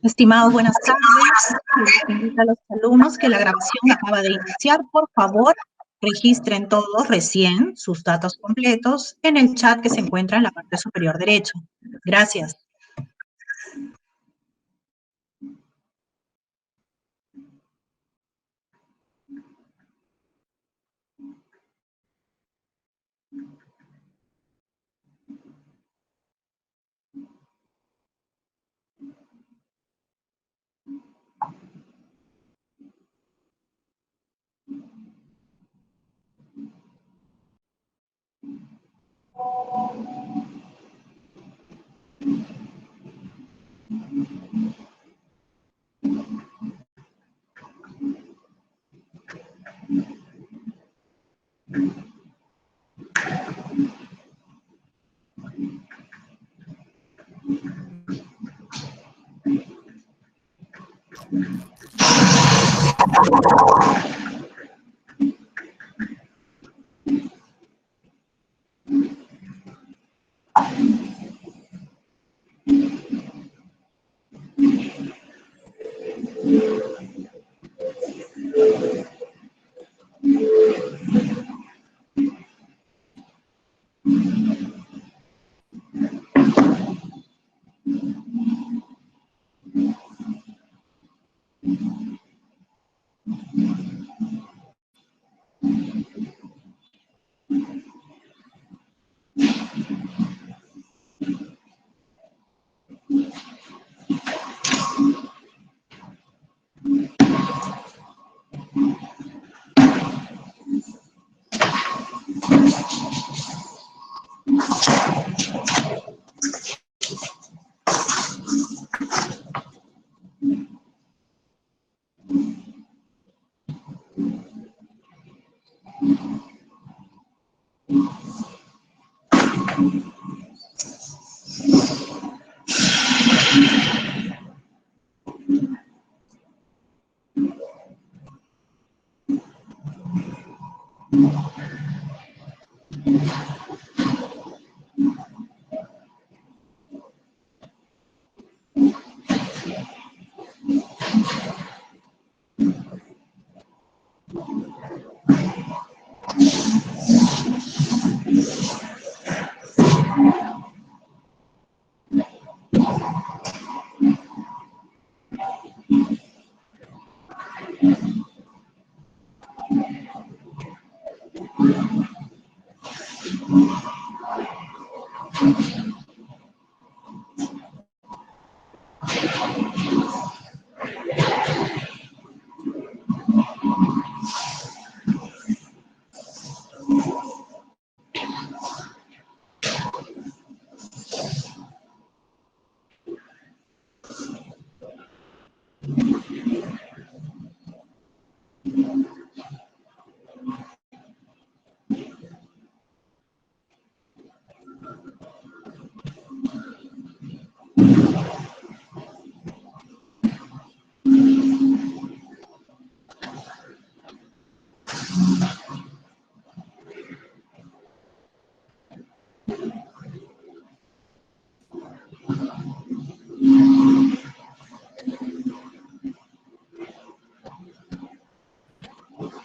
Estimados, buenas tardes. Les invito a los alumnos que la grabación acaba de iniciar. Por favor, registren todos recién sus datos completos en el chat que se encuentra en la parte superior derecha. Gracias.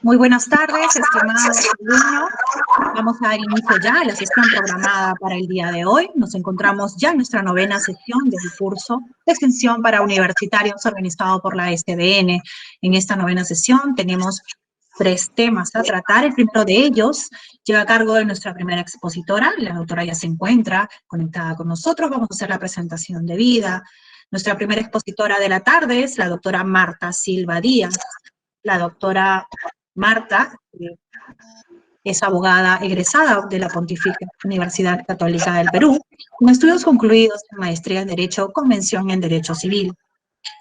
Muy buenas tardes, estimados alumnos. Vamos a dar inicio ya a la sesión programada para el día de hoy. Nos encontramos ya en nuestra 9ª sesión del curso de extensión para universitarios organizado por la SBN. En esta 9ª sesión tenemos 3 temas a tratar. El primero de ellos lleva a cargo de nuestra primera expositora. La doctora ya se encuentra conectada con nosotros. Vamos a hacer la presentación de vida. Nuestra primera expositora de la tarde es la doctora Marta Silva Díaz. La doctora Marta es abogada egresada de la Pontificia Universidad Católica del Perú, con estudios concluidos en maestría en Derecho, Convención en Derecho Civil.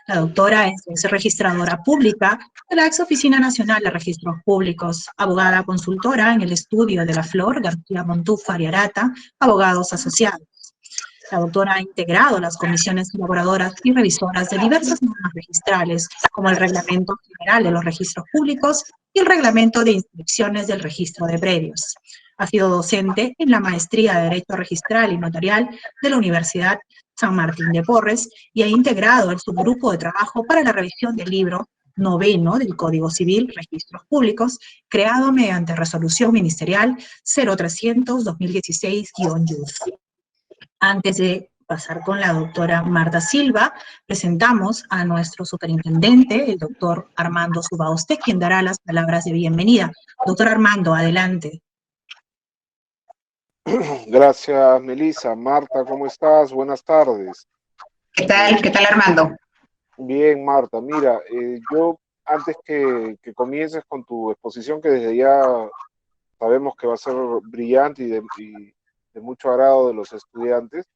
La doctora es registradora pública de la Ex Oficina Nacional de Registros Públicos, abogada consultora en el estudio de la Flor García Montúfar y Arata, abogados asociados. La doctora ha integrado las comisiones elaboradoras y revisoras de diversas normas registrales, como el Reglamento General de los Registros Públicos y el Reglamento de Inscripciones del Registro de Predios. Ha sido docente en la Maestría de Derecho Registral y Notarial de la Universidad San Martín de Porres y ha integrado el subgrupo de trabajo para la revisión del libro noveno del Código Civil, Registros Públicos, creado mediante Resolución Ministerial 0300-2016-YUS. Antes de pasar con la doctora Marta Silva, presentamos a nuestro superintendente, el doctor Armando Subausté, quien dará las palabras de bienvenida. Doctor Armando, adelante. Gracias, Melissa. Marta, ¿cómo estás? Buenas tardes. ¿Qué tal? ¿Qué tal, Armando? Bien, Marta. Mira, yo antes que comiences con tu exposición, que desde ya sabemos que va a ser brillante y de mucho agrado de los estudiantes,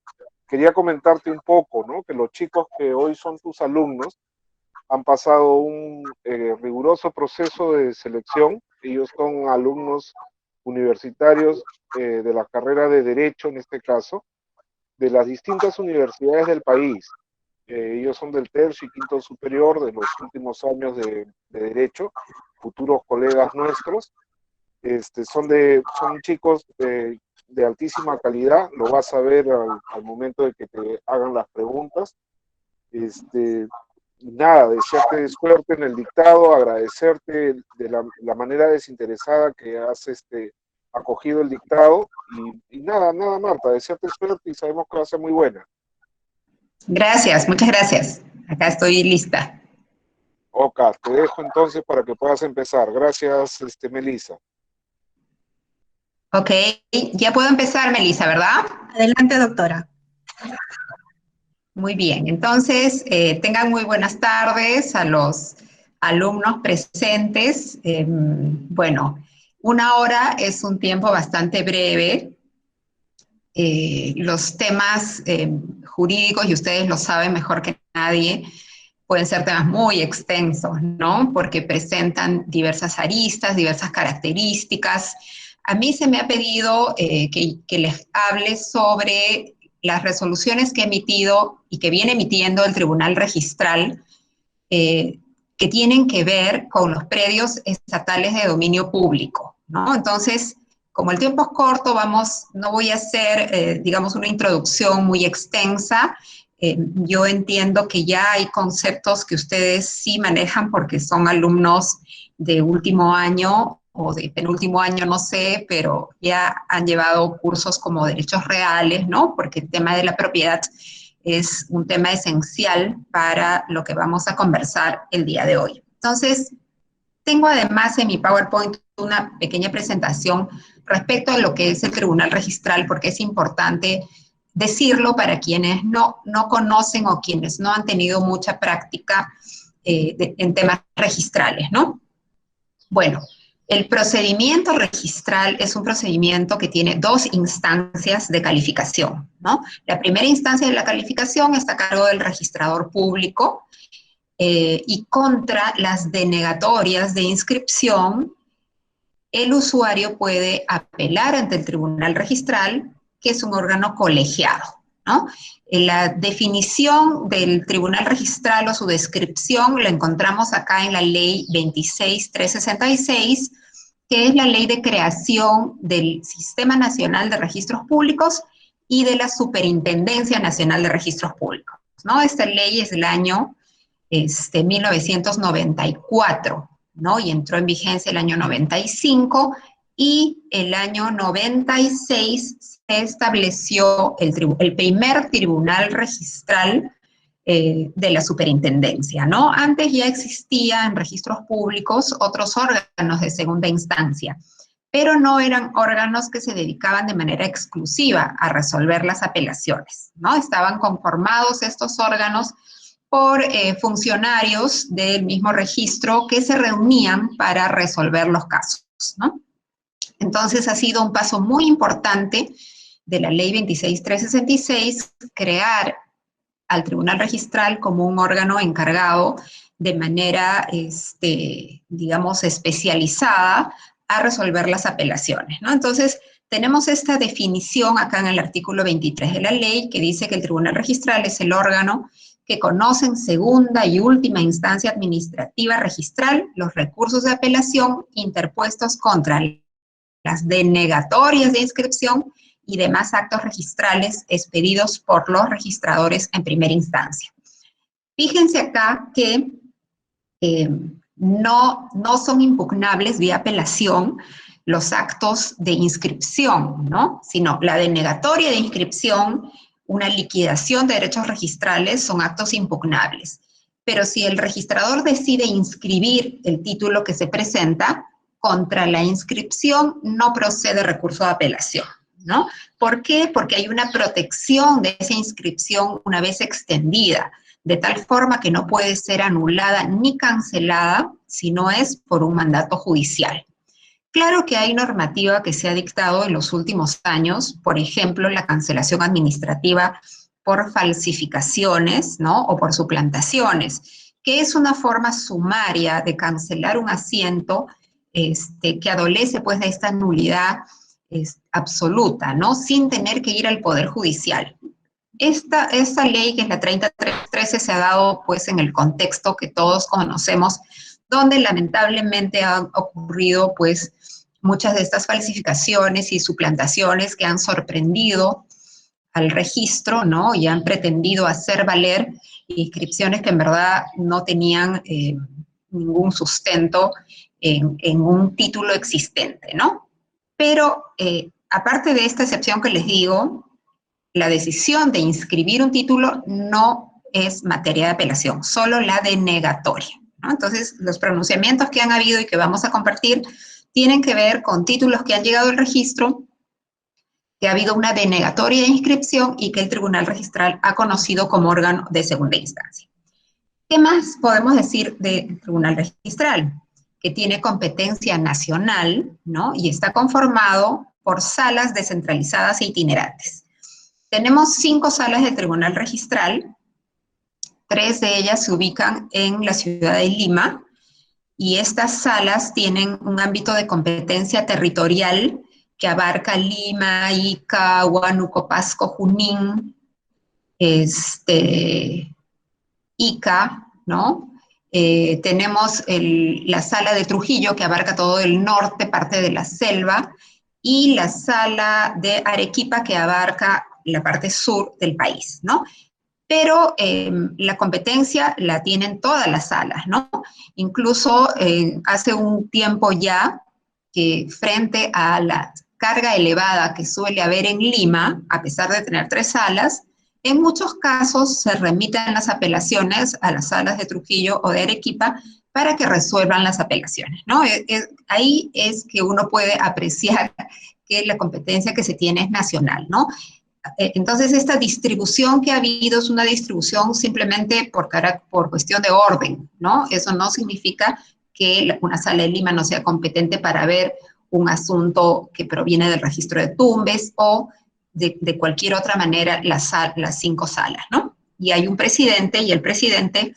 quería comentarte un poco, ¿no? Que los chicos que hoy son tus alumnos han pasado un riguroso proceso de selección. Ellos son alumnos universitarios de la carrera de Derecho, en este caso, de las distintas universidades del país. Ellos son del tercio y quinto superior de los últimos años de Derecho, futuros colegas nuestros. Son chicos de altísima calidad, lo vas a ver al momento de que te hagan las preguntas. Nada, desearte suerte en el dictado, agradecerte de la manera desinteresada que has acogido el dictado y nada, Marta, desearte suerte y sabemos que va a ser muy buena. Gracias, muchas gracias. Acá estoy lista. Ok, te dejo entonces para que puedas empezar. Gracias, Melissa. Ok, ya puedo empezar, Melissa, ¿verdad? Adelante, doctora. Muy bien, entonces tengan muy buenas tardes a los alumnos presentes. Bueno, 1 hora es un tiempo bastante breve. Los temas jurídicos, y ustedes lo saben mejor que nadie, pueden ser temas muy extensos, ¿no? Porque presentan diversas aristas, diversas características. A mí se me ha pedido que les hable sobre las resoluciones que he emitido y que viene emitiendo el Tribunal Registral, que tienen que ver con los predios estatales de dominio público, ¿no? Entonces, como el tiempo es corto, no voy a hacer, digamos, una introducción muy extensa. Yo entiendo que ya hay conceptos que ustedes sí manejan porque son alumnos de último año o de penúltimo año, no sé, pero ya han llevado cursos como derechos reales, ¿no? Porque el tema de la propiedad es un tema esencial para lo que vamos a conversar el día de hoy. Entonces, tengo además en mi PowerPoint una pequeña presentación respecto a lo que es el Tribunal Registral, porque es importante decirlo para quienes no conocen o quienes no han tenido mucha práctica en temas registrales, ¿no? Bueno, el procedimiento registral es un procedimiento que tiene 2 instancias de calificación, ¿no? La primera instancia de la calificación está a cargo del registrador público y contra las denegatorias de inscripción, el usuario puede apelar ante el Tribunal Registral, que es un órgano colegiado, ¿no? La definición del Tribunal Registral o su descripción la encontramos acá en la Ley 26.366, que es la ley de creación del Sistema Nacional de Registros Públicos y de la Superintendencia Nacional de Registros Públicos, ¿no? Esta ley es del año 1994, ¿no? Y entró en vigencia el año 95, y el año 96 se estableció el primer tribunal registral de la superintendencia, ¿no? Antes ya existían en registros públicos otros órganos de segunda instancia, pero no eran órganos que se dedicaban de manera exclusiva a resolver las apelaciones, ¿no? Estaban conformados estos órganos por funcionarios del mismo registro que se reunían para resolver los casos, ¿no? Entonces ha sido un paso muy importante de la Ley 26.366 crear al Tribunal Registral como un órgano encargado de manera, digamos, especializada a resolver las apelaciones, ¿no? Entonces, tenemos esta definición acá en el artículo 23 de la ley que dice que el Tribunal Registral es el órgano que conoce en segunda y última instancia administrativa registral los recursos de apelación interpuestos contra las denegatorias de inscripción y demás actos registrales expedidos por los registradores en primera instancia. Fíjense acá que no son impugnables vía apelación los actos de inscripción, ¿no? Sino la denegatoria de inscripción, una liquidación de derechos registrales son actos impugnables. Pero si el registrador decide inscribir el título que se presenta, contra la inscripción no procede recurso de apelación, ¿no? ¿Por qué? Porque hay una protección de esa inscripción una vez extendida, de tal forma que no puede ser anulada ni cancelada si no es por un mandato judicial. Claro que hay normativa que se ha dictado en los últimos años, por ejemplo, la cancelación administrativa por falsificaciones, ¿no? O por suplantaciones, que es una forma sumaria de cancelar un asiento que adolece pues de esta nulidad absoluta, ¿no? Sin tener que ir al Poder Judicial. Esta ley, que es la 3313, se ha dado pues en el contexto que todos conocemos, donde lamentablemente han ocurrido pues muchas de estas falsificaciones y suplantaciones que han sorprendido al registro, ¿no? Y han pretendido hacer valer inscripciones que en verdad no tenían ningún sustento en un título existente, ¿no? Pero aparte de esta excepción que les digo, la decisión de inscribir un título no es materia de apelación, solo la denegatoria, ¿no? Entonces, los pronunciamientos que han habido y que vamos a compartir tienen que ver con títulos que han llegado al registro, que ha habido una denegatoria de inscripción y que el Tribunal Registral ha conocido como órgano de segunda instancia. ¿Qué más podemos decir del Tribunal Registral? Que tiene competencia nacional, ¿no? Y está conformado por salas descentralizadas e itinerantes. Tenemos 5 salas del Tribunal Registral, 3 de ellas se ubican en la ciudad de Lima, y estas salas tienen un ámbito de competencia territorial que abarca Lima, Ica, Huánuco, Pasco, Junín, Ica, ¿no? Tenemos la sala de Trujillo, que abarca todo el norte, parte de la selva, y la sala de Arequipa, que abarca la parte sur del país, ¿no? Pero la competencia la tienen todas las salas, ¿no? Incluso hace un tiempo ya, que frente a la carga elevada que suele haber en Lima, a pesar de tener 3 salas, en muchos casos se remiten las apelaciones a las salas de Trujillo o de Arequipa para que resuelvan las apelaciones, ¿no? Ahí es que uno puede apreciar que la competencia que se tiene es nacional, ¿no? Entonces, esta distribución que ha habido es una distribución simplemente por cuestión de orden, ¿no? Eso no significa que una sala de Lima no sea competente para ver un asunto que proviene del registro de Tumbes o de cualquier otra manera las 5 salas, ¿no? Y hay un presidente, y el presidente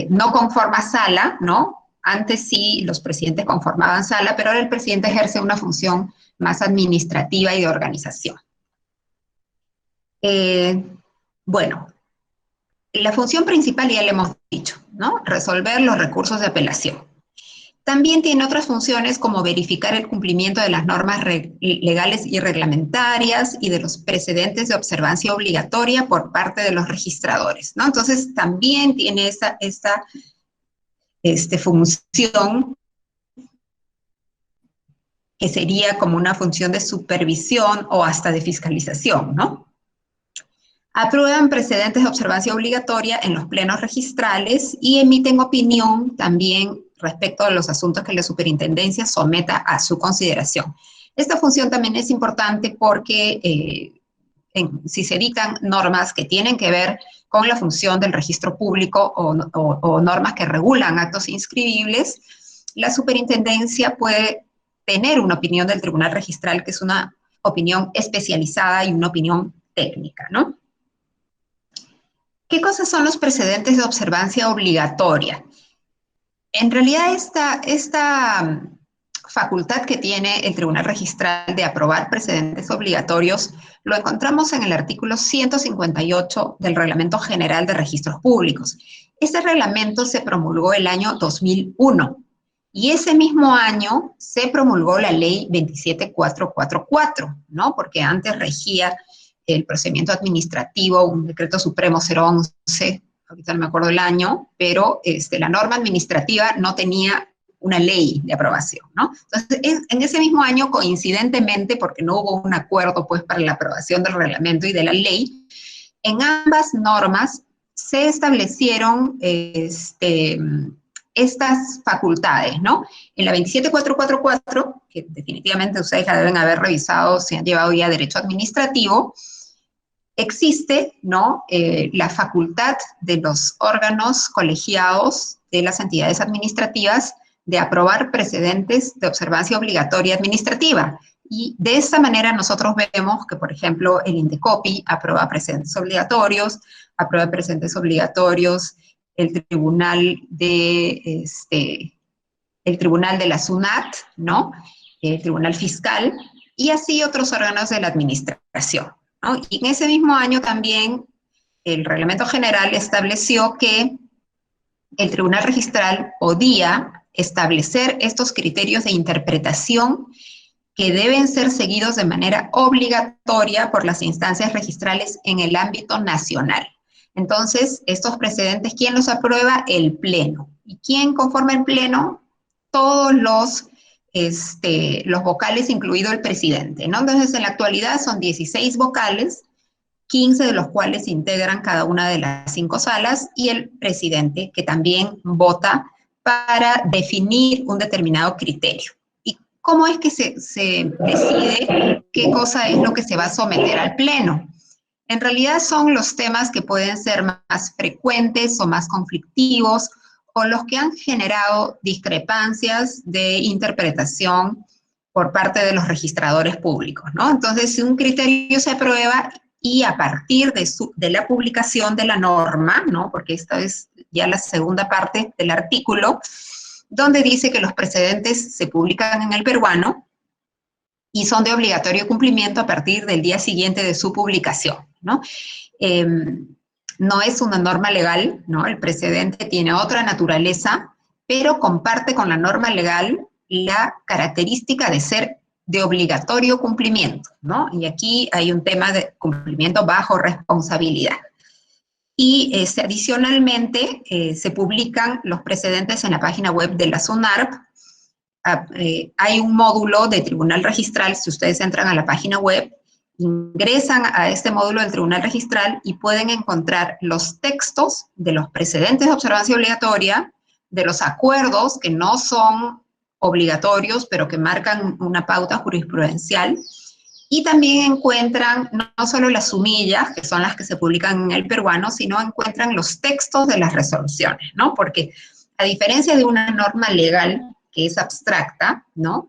no conforma sala, ¿no? Antes sí los presidentes conformaban sala, pero ahora el presidente ejerce una función más administrativa y de organización. Bueno, la función principal ya le hemos dicho, ¿no? Resolver los recursos de apelación. También tiene otras funciones como verificar el cumplimiento de las normas legales y reglamentarias y de los precedentes de observancia obligatoria por parte de los registradores, ¿no? Entonces, también tiene esta función que sería como una función de supervisión o hasta de fiscalización, ¿no? Aprueban precedentes de observancia obligatoria en los plenos registrales y emiten opinión también respecto a los asuntos que la superintendencia someta a su consideración. Esta función también es importante porque si se dictan normas que tienen que ver con la función del registro público o normas que regulan actos inscribibles, la superintendencia puede tener una opinión del tribunal registral que es una opinión especializada y una opinión técnica, ¿no? ¿Qué cosas son los precedentes de observancia obligatoria? En realidad esta facultad que tiene el tribunal registral de aprobar precedentes obligatorios lo encontramos en el artículo 158 del Reglamento General de Registros Públicos. Este reglamento se promulgó el año 2001 y ese mismo año se promulgó la ley 27444, ¿no? Porque antes regía el procedimiento administrativo, un decreto supremo 011, ahorita no me acuerdo el año, pero la norma administrativa no tenía una ley de aprobación, ¿no? Entonces, en ese mismo año, coincidentemente, porque no hubo un acuerdo, pues, para la aprobación del reglamento y de la ley, en ambas normas se establecieron estas facultades, ¿no? En la 27444, que definitivamente ustedes la deben haber revisado, se han llevado ya a derecho administrativo, existe, ¿no?, la facultad de los órganos colegiados de las entidades administrativas de aprobar precedentes de observancia obligatoria administrativa. Y de esta manera nosotros vemos que, por ejemplo, el INDECOPI aprueba precedentes obligatorios, el tribunal de la SUNAT, ¿no?, el tribunal fiscal, y así otros órganos de la administración, ¿no? Y en ese mismo año también el Reglamento General estableció que el tribunal registral podía establecer estos criterios de interpretación que deben ser seguidos de manera obligatoria por las instancias registrales en el ámbito nacional. Entonces, estos precedentes, ¿quién los aprueba? El Pleno. ¿Y quién conforma el Pleno? Todos los vocales, incluido el presidente, ¿no? Entonces, en la actualidad son 16 vocales, 15 de los cuales integran cada una de las 5 salas, y el presidente, que también vota para definir un determinado criterio. ¿Y cómo es que se decide qué cosa es lo que se va a someter al Pleno? En realidad son los temas que pueden ser más frecuentes o más conflictivos, o los que han generado discrepancias de interpretación por parte de los registradores públicos, ¿no? Entonces, si un criterio se aprueba y a partir de la publicación de la norma, ¿no?, porque esta es ya la segunda parte del artículo, donde dice que los precedentes se publican en el peruano y son de obligatorio cumplimiento a partir del día siguiente de su publicación, ¿no? No es una norma legal, ¿no? El precedente tiene otra naturaleza, pero comparte con la norma legal la característica de ser de obligatorio cumplimiento, ¿no? Y aquí hay un tema de cumplimiento bajo responsabilidad. Y adicionalmente se publican los precedentes en la página web de la SUNARP. Hay un módulo de Tribunal Registral, si ustedes entran a la página web, ingresan a este módulo del Tribunal Registral y pueden encontrar los textos de los precedentes de observancia obligatoria, de los acuerdos que no son obligatorios, pero que marcan una pauta jurisprudencial, y también encuentran no solo las sumillas, que son las que se publican en el peruano, sino encuentran los textos de las resoluciones, ¿no? Porque a diferencia de una norma legal que es abstracta, ¿no?,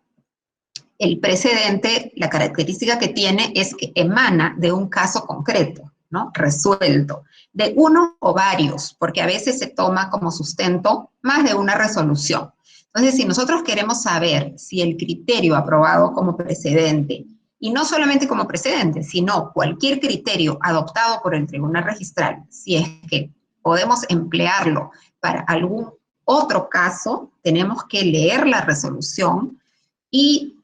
el precedente, la característica que tiene es que emana de un caso concreto, ¿no?, resuelto, de uno o varios, porque a veces se toma como sustento más de una resolución. Entonces, si nosotros queremos saber si el criterio aprobado como precedente, y no solamente como precedente, sino cualquier criterio adoptado por el Tribunal Registral, si es que podemos emplearlo para algún otro caso, tenemos que leer la resolución y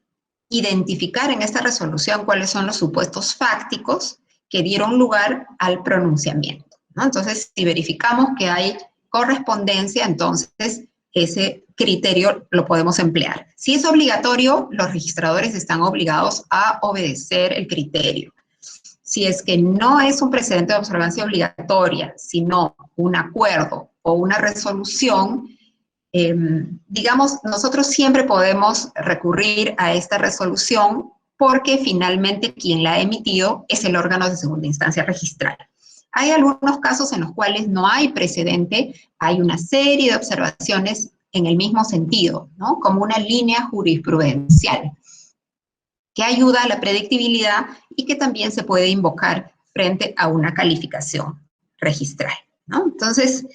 identificar en esta resolución cuáles son los supuestos fácticos que dieron lugar al pronunciamiento, ¿no? Entonces, si verificamos que hay correspondencia, entonces ese criterio lo podemos emplear. Si es obligatorio, los registradores están obligados a obedecer el criterio. Si es que no es un precedente de observancia obligatoria, sino un acuerdo o una resolución, digamos, nosotros siempre podemos recurrir a esta resolución porque finalmente quien la ha emitido es el órgano de segunda instancia registral. Hay algunos casos en los cuales no hay precedente, hay una serie de observaciones en el mismo sentido, ¿no? Como una línea jurisprudencial que ayuda a la predictibilidad y que también se puede invocar frente a una calificación registral, ¿no? Entonces,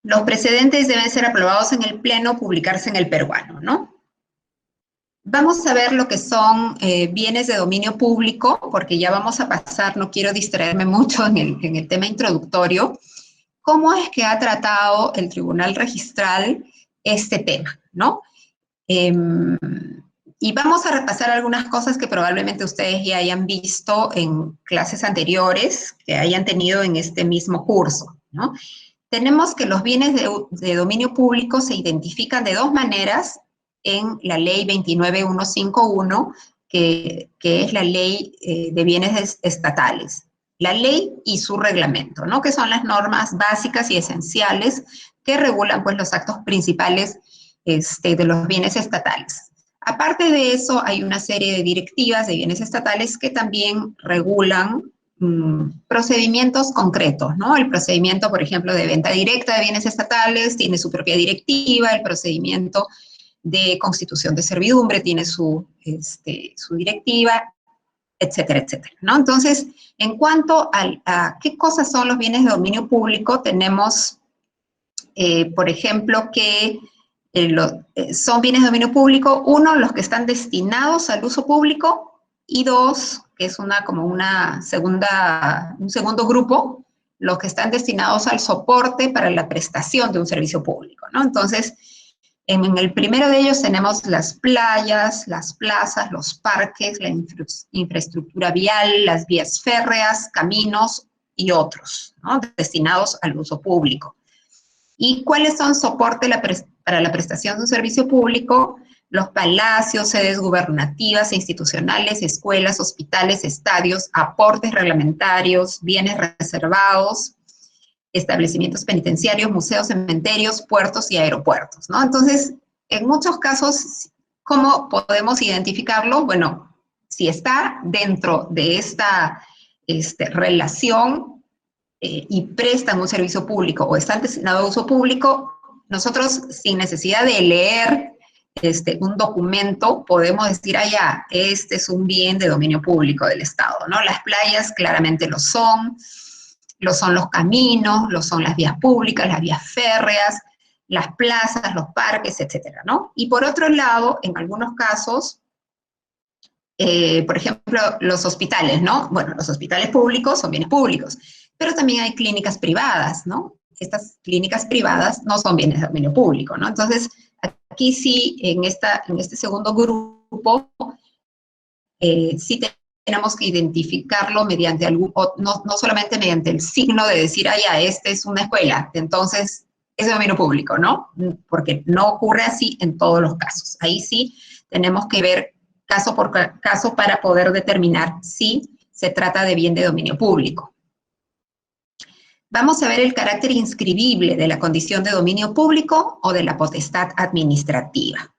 los precedentes deben ser aprobados en el Pleno, publicarse en el peruano, ¿no? Vamos a ver lo que son bienes de dominio público, porque ya vamos a pasar, no quiero distraerme mucho en el tema introductorio. ¿Cómo es que ha tratado el Tribunal Registral este tema, ¿no? Y vamos a repasar algunas cosas que probablemente ustedes ya hayan visto en clases anteriores, que hayan tenido en este mismo curso, ¿no? Tenemos que los bienes de dominio público se identifican de dos maneras en la ley 29151, que es la ley de bienes estatales. La ley y su reglamento, ¿no? Que son las normas básicas y esenciales que regulan, pues, los actos principales de los bienes estatales. Aparte de eso, hay una serie de directivas de bienes estatales que también regulan procedimientos concretos, ¿no? El procedimiento, por ejemplo, de venta directa de bienes estatales tiene su propia directiva, el procedimiento de constitución de servidumbre tiene su directiva, etcétera, etcétera, ¿no? Entonces, en cuanto a qué cosas son los bienes de dominio público, tenemos, por ejemplo, que son bienes de dominio público, uno, los que están destinados al uso público, y dos, que es un segundo grupo, los que están destinados al soporte para la prestación de un servicio público, ¿no? Entonces, en el primero de ellos tenemos las playas, las plazas, los parques, la infraestructura vial, las vías férreas, caminos y otros, ¿no? Destinados al uso público. ¿Y cuáles son soporte para la prestación de un servicio público? Los palacios, sedes gubernativas e institucionales, escuelas, hospitales, estadios, aportes reglamentarios, bienes reservados, establecimientos penitenciarios, museos, cementerios, puertos y aeropuertos, ¿no? Entonces, en muchos casos, ¿cómo podemos identificarlo? Bueno, si está dentro de esta relación y prestan un servicio público o están destinados a uso público, nosotros, sin necesidad de leer un documento, podemos decir, ya, este es un bien de dominio público del Estado, ¿no? Las playas claramente lo son los caminos, lo son las vías públicas, las vías férreas, las plazas, los parques, etcétera, ¿no? Y por otro lado, en algunos casos, por ejemplo, los hospitales, ¿no? Bueno, los hospitales públicos son bienes públicos, pero también hay clínicas privadas, ¿no? Estas clínicas privadas no son bienes de dominio público, ¿no? Entonces, aquí sí, en este segundo grupo, sí tenemos que identificarlo mediante no solamente mediante el signo de decir, ya, esta es una escuela, entonces es de dominio público, ¿no? Porque no ocurre así en todos los casos. Ahí sí tenemos que ver caso por caso para poder determinar si se trata de bien de dominio público. Vamos a ver el carácter inscribible de la condición de dominio público o de la potestad administrativa.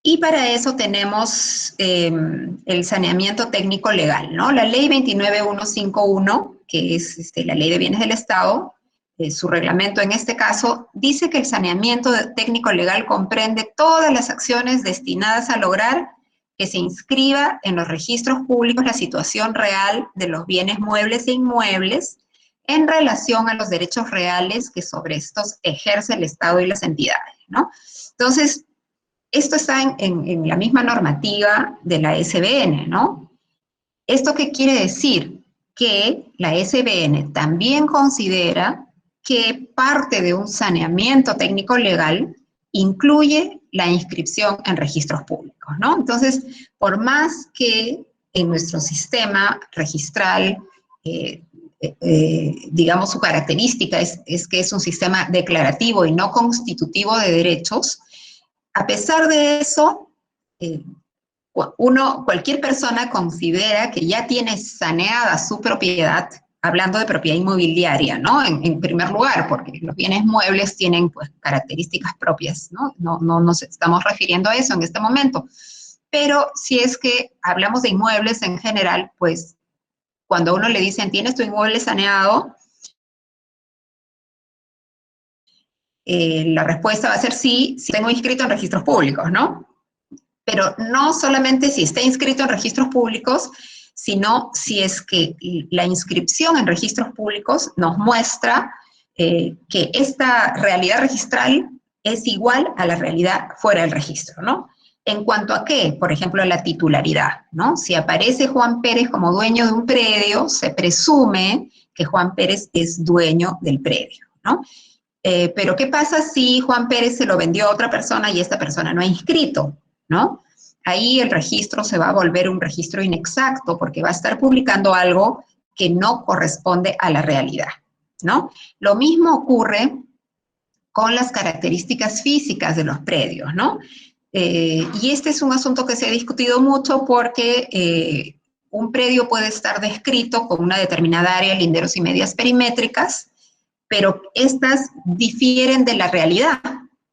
Y para eso tenemos el saneamiento técnico legal, ¿no? La ley 29151, que es la ley de bienes del Estado, su reglamento en este caso, dice que el saneamiento técnico legal comprende todas las acciones destinadas a lograr que se inscriba en los registros públicos la situación real de los bienes muebles e inmuebles en relación a los derechos reales que sobre estos ejerce el Estado y las entidades, ¿no? Entonces, esto está en la misma normativa de la SBN, ¿no? ¿Esto qué quiere decir? Que la SBN también considera que parte de un saneamiento técnico legal incluye la inscripción en registros públicos, ¿no? Entonces, por más que en nuestro sistema registral, digamos, su característica es que es un sistema declarativo y no constitutivo de derechos, a pesar de eso, cualquier persona considera que ya tiene saneada su propiedad hablando de propiedad inmobiliaria, ¿no? En primer lugar, porque los bienes muebles tienen, pues, características propias, ¿no? No nos estamos refiriendo a eso en este momento. Pero si es que hablamos de inmuebles en general, pues, cuando a uno le dicen, ¿tienes tu inmueble saneado? La respuesta va a ser sí, si tengo inscrito en registros públicos, ¿no? Pero no solamente si está inscrito en registros públicos, sino si es que la inscripción en registros públicos nos muestra que esta realidad registral es igual a la realidad fuera del registro, ¿no? ¿En cuanto a qué? Por ejemplo, la titularidad, ¿no? Si aparece Juan Pérez como dueño de un predio, se presume que Juan Pérez es dueño del predio, ¿no? Pero ¿qué pasa si Juan Pérez se lo vendió a otra persona y esta persona no ha inscrito, ¿no? Ahí el registro se va a volver un registro inexacto porque va a estar publicando algo que no corresponde a la realidad, ¿no? Lo mismo ocurre con las características físicas de los predios, ¿no? Y este es un asunto que se ha discutido mucho porque un predio puede estar descrito con una determinada área, linderos y medias perimétricas, pero estas difieren de la realidad.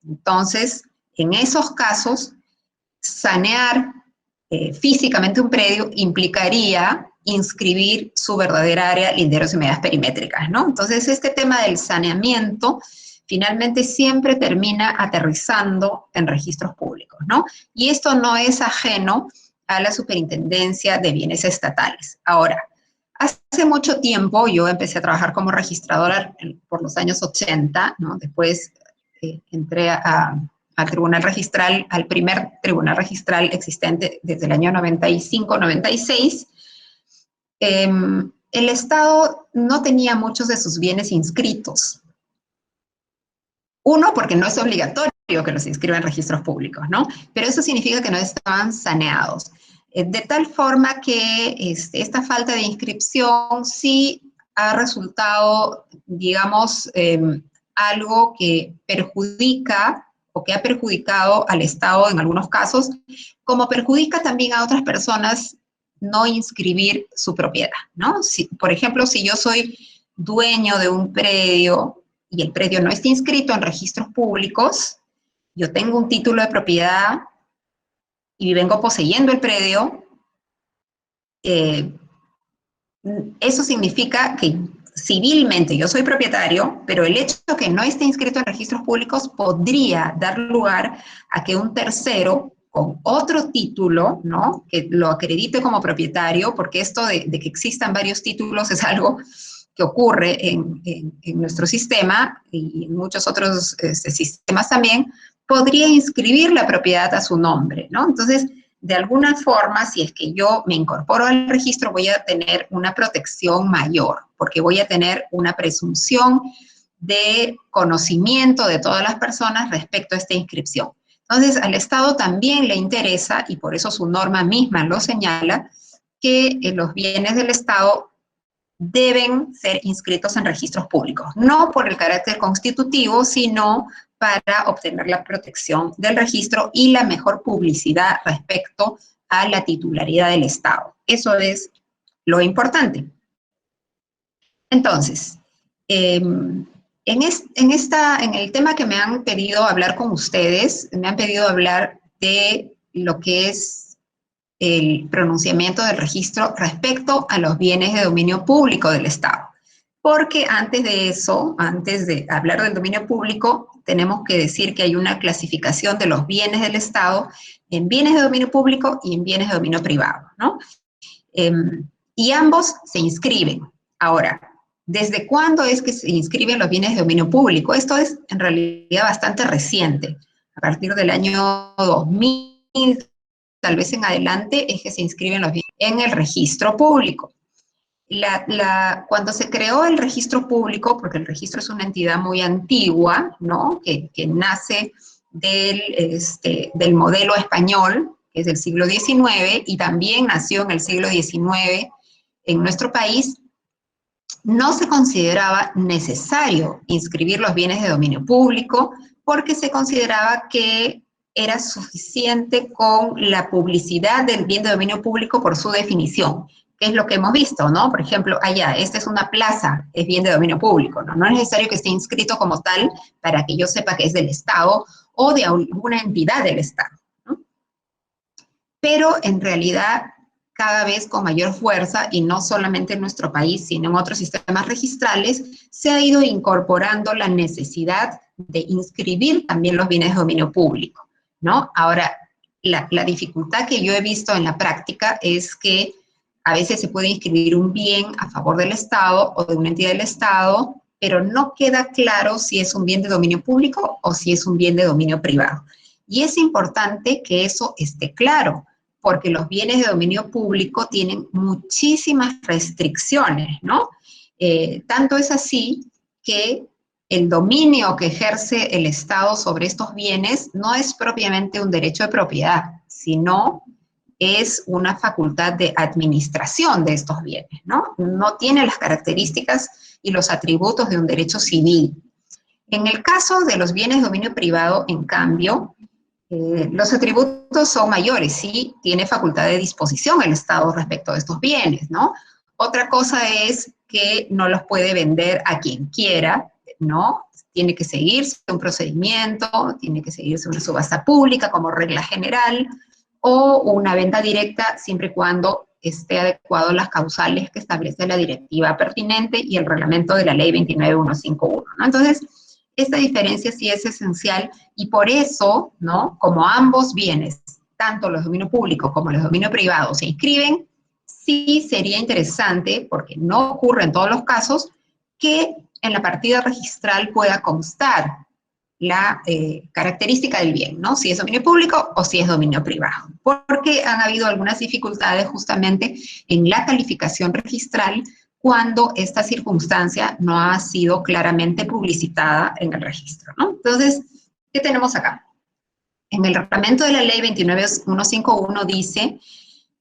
Entonces, en esos casos, sanear físicamente un predio implicaría inscribir su verdadera área, linderos y medidas perimétricas, ¿no? Entonces, este tema del saneamiento finalmente siempre termina aterrizando en registros públicos, ¿no? Y esto no es ajeno a la Superintendencia de Bienes Estatales. Ahora, hace mucho tiempo yo empecé a trabajar como registradora por los años 80, ¿no? Después entré al tribunal registral, al primer tribunal registral existente desde el año 95-96. El Estado no tenía muchos de sus bienes inscritos. Uno, porque no es obligatorio que los inscriban en registros públicos, ¿no? Pero eso significa que no estaban saneados. De tal forma que esta falta de inscripción sí ha resultado, digamos, algo que perjudica o que ha perjudicado al Estado en algunos casos, como perjudica también a otras personas no inscribir su propiedad, ¿no? Por ejemplo, si yo soy dueño de un predio y el predio no está inscrito en registros públicos, yo tengo un título de propiedad y vengo poseyendo el predio, eso significa que civilmente yo soy propietario, pero el hecho de que no esté inscrito en registros públicos podría dar lugar a que un tercero con otro título, ¿no?, que lo acredite como propietario, porque esto de que existan varios títulos es algo que ocurre en nuestro sistema y en muchos otros sistemas también, podría inscribir la propiedad a su nombre, ¿no? Entonces, de alguna forma, si es que yo me incorporo al registro, voy a tener una protección mayor, porque voy a tener una presunción de conocimiento de todas las personas respecto a esta inscripción. Entonces, al Estado también le interesa, y por eso su norma misma lo señala, que los bienes del Estado deben ser inscritos en registros públicos, no por el carácter constitutivo, sino para obtener la protección del registro y la mejor publicidad respecto a la titularidad del Estado. Eso es lo importante. Entonces, en el tema que me han pedido hablar con ustedes, me han pedido hablar de lo que es el pronunciamiento del registro respecto a los bienes de dominio público del Estado. Porque antes de eso, antes de hablar del dominio público, tenemos que decir que hay una clasificación de los bienes del Estado en bienes de dominio público y en bienes de dominio privado, ¿no? Y ambos se inscriben. Ahora, ¿desde cuándo es que se inscriben los bienes de dominio público? Esto es en realidad bastante reciente. A partir del año 2000, tal vez en adelante, es que se inscriben los bienes en el registro público. Cuando se creó el registro público, porque el registro es una entidad muy antigua, ¿no?, que nace del modelo español, que es del siglo XIX, y también nació en el siglo XIX en nuestro país, no se consideraba necesario inscribir los bienes de dominio público, porque se consideraba que era suficiente con la publicidad del bien de dominio público por su definición. ¿Qué es lo que hemos visto, no? Por ejemplo, allá, esta es una plaza, es bien de dominio público, ¿no? No es necesario que esté inscrito como tal para que yo sepa que es del Estado o de alguna entidad del Estado, ¿no? Pero en realidad, cada vez con mayor fuerza, y no solamente en nuestro país, sino en otros sistemas registrales, se ha ido incorporando la necesidad de inscribir también los bienes de dominio público, ¿no? Ahora, la dificultad que yo he visto en la práctica es que a veces se puede inscribir un bien a favor del Estado o de una entidad del Estado, pero no queda claro si es un bien de dominio público o si es un bien de dominio privado. Y es importante que eso esté claro, porque los bienes de dominio público tienen muchísimas restricciones, ¿no? Tanto es así que el dominio que ejerce el Estado sobre estos bienes no es propiamente un derecho de propiedad, sino es una facultad de administración de estos bienes, ¿no? No tiene las características y los atributos de un derecho civil. En el caso de los bienes de dominio privado, en cambio, los atributos son mayores, sí, tiene facultad de disposición el Estado respecto de estos bienes, ¿no? Otra cosa es que no los puede vender a quien quiera, ¿no? Tiene que seguirse un procedimiento, tiene que seguirse una subasta pública como regla general, o una venta directa siempre y cuando esté adecuado a las causales que establece la directiva pertinente y el reglamento de la ley 29151, ¿no? Entonces, esta diferencia sí es esencial y por eso, ¿no? Como ambos bienes, tanto los de dominio público como los de dominio privado, se inscriben, sí sería interesante, porque no ocurre en todos los casos, que en la partida registral pueda constar la característica del bien, ¿no? Si es dominio público o si es dominio privado. Porque han habido algunas dificultades justamente en la calificación registral cuando esta circunstancia no ha sido claramente publicitada en el registro, ¿no? Entonces, ¿qué tenemos acá? En el reglamento de la ley 29151 dice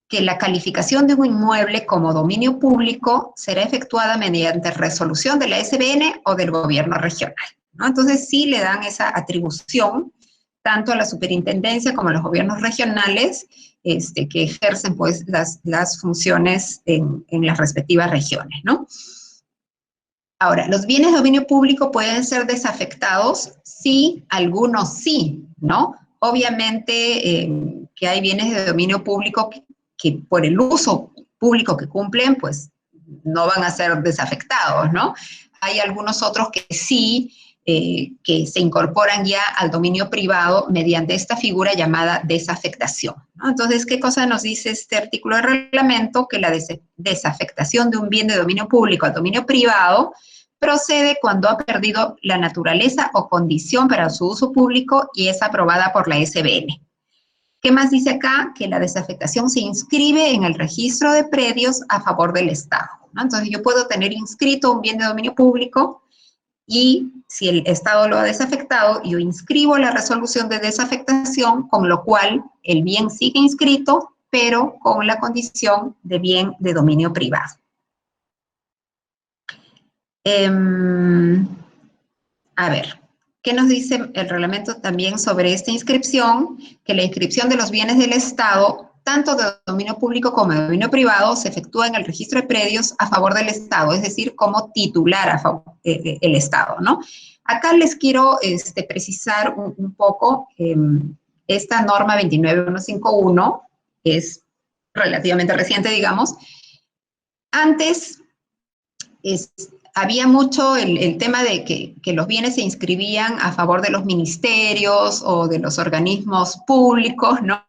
que la calificación de un inmueble como dominio público será efectuada mediante resolución de la SBN o del gobierno regional, ¿no? Entonces sí le dan esa atribución tanto a la superintendencia como a los gobiernos regionales que ejercen pues las funciones en las respectivas regiones, ¿no? Ahora, los bienes de dominio público pueden ser desafectados, sí, algunos sí, ¿no? Obviamente que hay bienes de dominio público que por el uso público que cumplen, pues no van a ser desafectados, ¿no? Hay algunos otros que sí, que se incorporan ya al dominio privado mediante esta figura llamada desafectación, ¿no? Entonces, ¿qué cosa nos dice este artículo de reglamento? Que la desafectación de un bien de dominio público al dominio privado procede cuando ha perdido la naturaleza o condición para su uso público y es aprobada por la SBN. ¿Qué más dice acá? Que la desafectación se inscribe en el registro de predios a favor del Estado, ¿no? Entonces yo puedo tener inscrito un bien de dominio público y si el Estado lo ha desafectado, yo inscribo la resolución de desafectación, con lo cual el bien sigue inscrito, pero con la condición de bien de dominio privado. A ver, ¿qué nos dice el reglamento también sobre esta inscripción? Que la inscripción de los bienes del Estado, tanto de dominio público como de dominio privado, se efectúa en el registro de predios a favor del Estado, es decir, como titular a favor, el Estado, ¿no? Acá les quiero precisar un poco, esta norma 29151 es relativamente reciente, digamos. Antes había mucho el tema de que los bienes se inscribían a favor de los ministerios o de los organismos públicos, ¿no?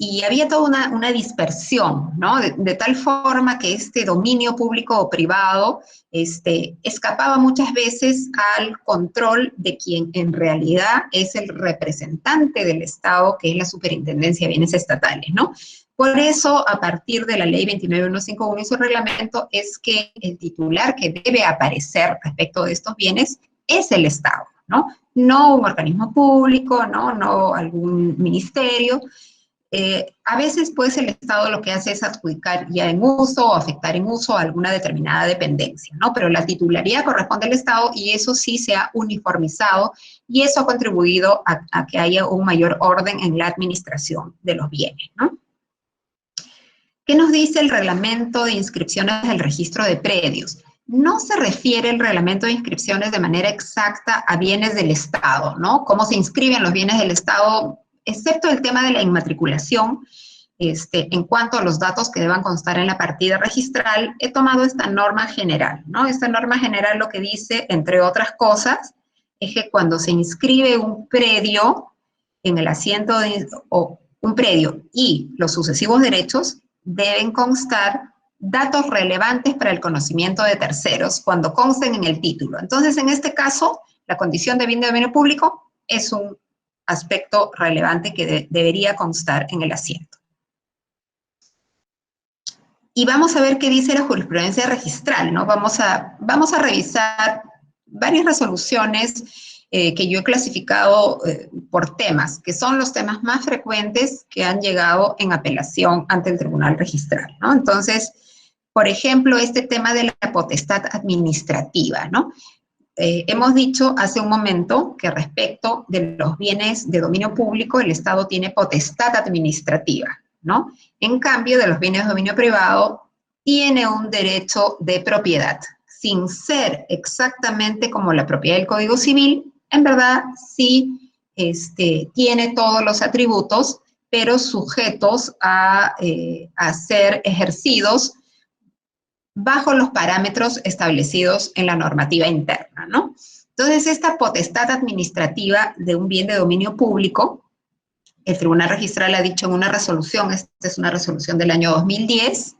Y había toda una dispersión, ¿no? De tal forma que este dominio público o privado escapaba muchas veces al control de quien en realidad es el representante del Estado, que es la Superintendencia de Bienes Estatales, ¿no? Por eso, a partir de la ley 29151 y su reglamento, es que el titular que debe aparecer respecto de estos bienes es el Estado, ¿no? No un organismo público, no algún ministerio. A veces, pues, el Estado lo que hace es adjudicar ya en uso o afectar en uso a alguna determinada dependencia, ¿no? Pero la titularidad corresponde al Estado y eso sí se ha uniformizado y eso ha contribuido a que haya un mayor orden en la administración de los bienes, ¿no? ¿Qué nos dice el reglamento de inscripciones del registro de predios? No se refiere el reglamento de inscripciones de manera exacta a bienes del Estado, ¿no? Cómo se inscriben los bienes del Estado, excepto el tema de la inmatriculación. En cuanto a los datos que deban constar en la partida registral, he tomado esta norma general, ¿no? Esta norma general lo que dice, entre otras cosas, es que cuando se inscribe un predio en el asiento o un predio y los sucesivos derechos, deben constar datos relevantes para el conocimiento de terceros cuando consten en el título. Entonces, en este caso, la condición de bien de dominio público es un aspecto relevante que debería constar en el asiento. Y vamos a ver qué dice la jurisprudencia registral, ¿no? Vamos a revisar varias resoluciones que yo he clasificado por temas, que son los temas más frecuentes que han llegado en apelación ante el tribunal registral, ¿no? Entonces, por ejemplo, este tema de la potestad administrativa, ¿no? Hemos dicho hace un momento que respecto de los bienes de dominio público, el Estado tiene potestad administrativa, ¿no? En cambio, de los bienes de dominio privado, tiene un derecho de propiedad, sin ser exactamente como la propiedad del Código Civil. En verdad, sí tiene todos los atributos, pero sujetos a ser ejercidos bajo los parámetros establecidos en la normativa interna, ¿no? Entonces, esta potestad administrativa de un bien de dominio público, el Tribunal Registral ha dicho en una resolución, esta es una resolución del año 2010,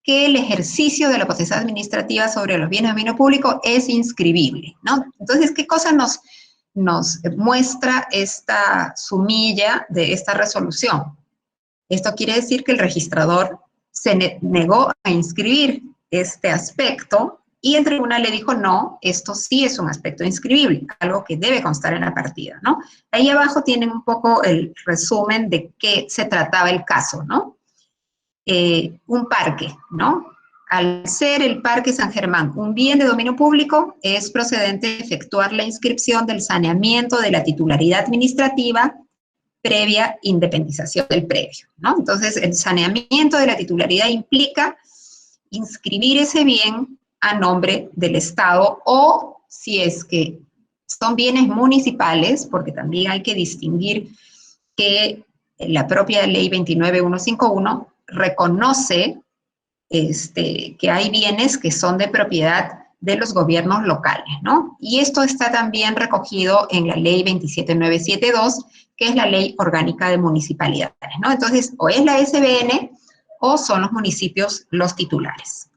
que el ejercicio de la potestad administrativa sobre los bienes de dominio público es inscribible, ¿no? Entonces, ¿qué cosa nos muestra esta sumilla de esta resolución? Esto quiere decir que el registrador se negó a inscribir este aspecto y el tribunal le dijo, no, esto sí es un aspecto inscribible, algo que debe constar en la partida, ¿no? Ahí abajo tienen un poco el resumen de qué se trataba el caso, ¿no? Un parque, ¿no? Al ser el Parque San Germán un bien de dominio público, es procedente efectuar la inscripción del saneamiento de la titularidad administrativa previa independización del predio, ¿no? Entonces, el saneamiento de la titularidad implica inscribir ese bien a nombre del Estado o, si es que son bienes municipales, porque también hay que distinguir que la propia ley 29151 reconoce que hay bienes que son de propiedad de los gobiernos locales, ¿no? Y esto está también recogido en la ley 27972, que es la ley orgánica de municipalidades, ¿no? Entonces, o es la SBN o son los municipios los titulares.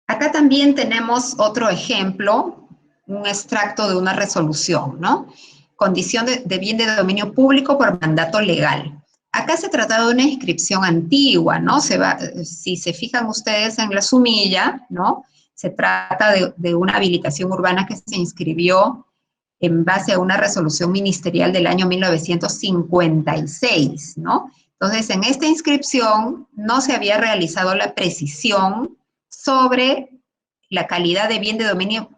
Acá también tenemos otro ejemplo, un extracto de una resolución, ¿no? Condición de bien de dominio público por mandato legal. Acá se trata de una inscripción antigua, ¿no? Si se fijan ustedes en la sumilla, ¿no? Se trata de una habilitación urbana que se inscribió en base a una resolución ministerial del año 1956, ¿no? Entonces, en esta inscripción no se había realizado la precisión sobre la calidad de bien de dominio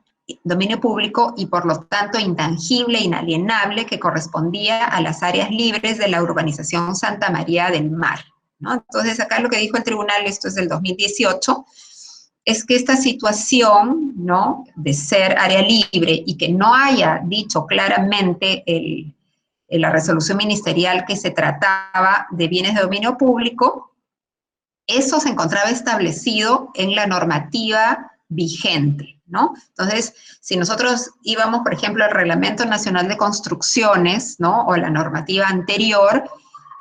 público y por lo tanto intangible, inalienable, que correspondía a las áreas libres de la urbanización Santa María del Mar, ¿no? Entonces, acá lo que dijo el tribunal, esto es del 2018, es que esta situación, ¿no?, de ser área libre y que no haya dicho claramente en la resolución ministerial que se trataba de bienes de dominio público, eso se encontraba establecido en la normativa vigente, ¿no? Entonces, si nosotros íbamos, por ejemplo, al Reglamento Nacional de Construcciones, ¿no?, o la normativa anterior,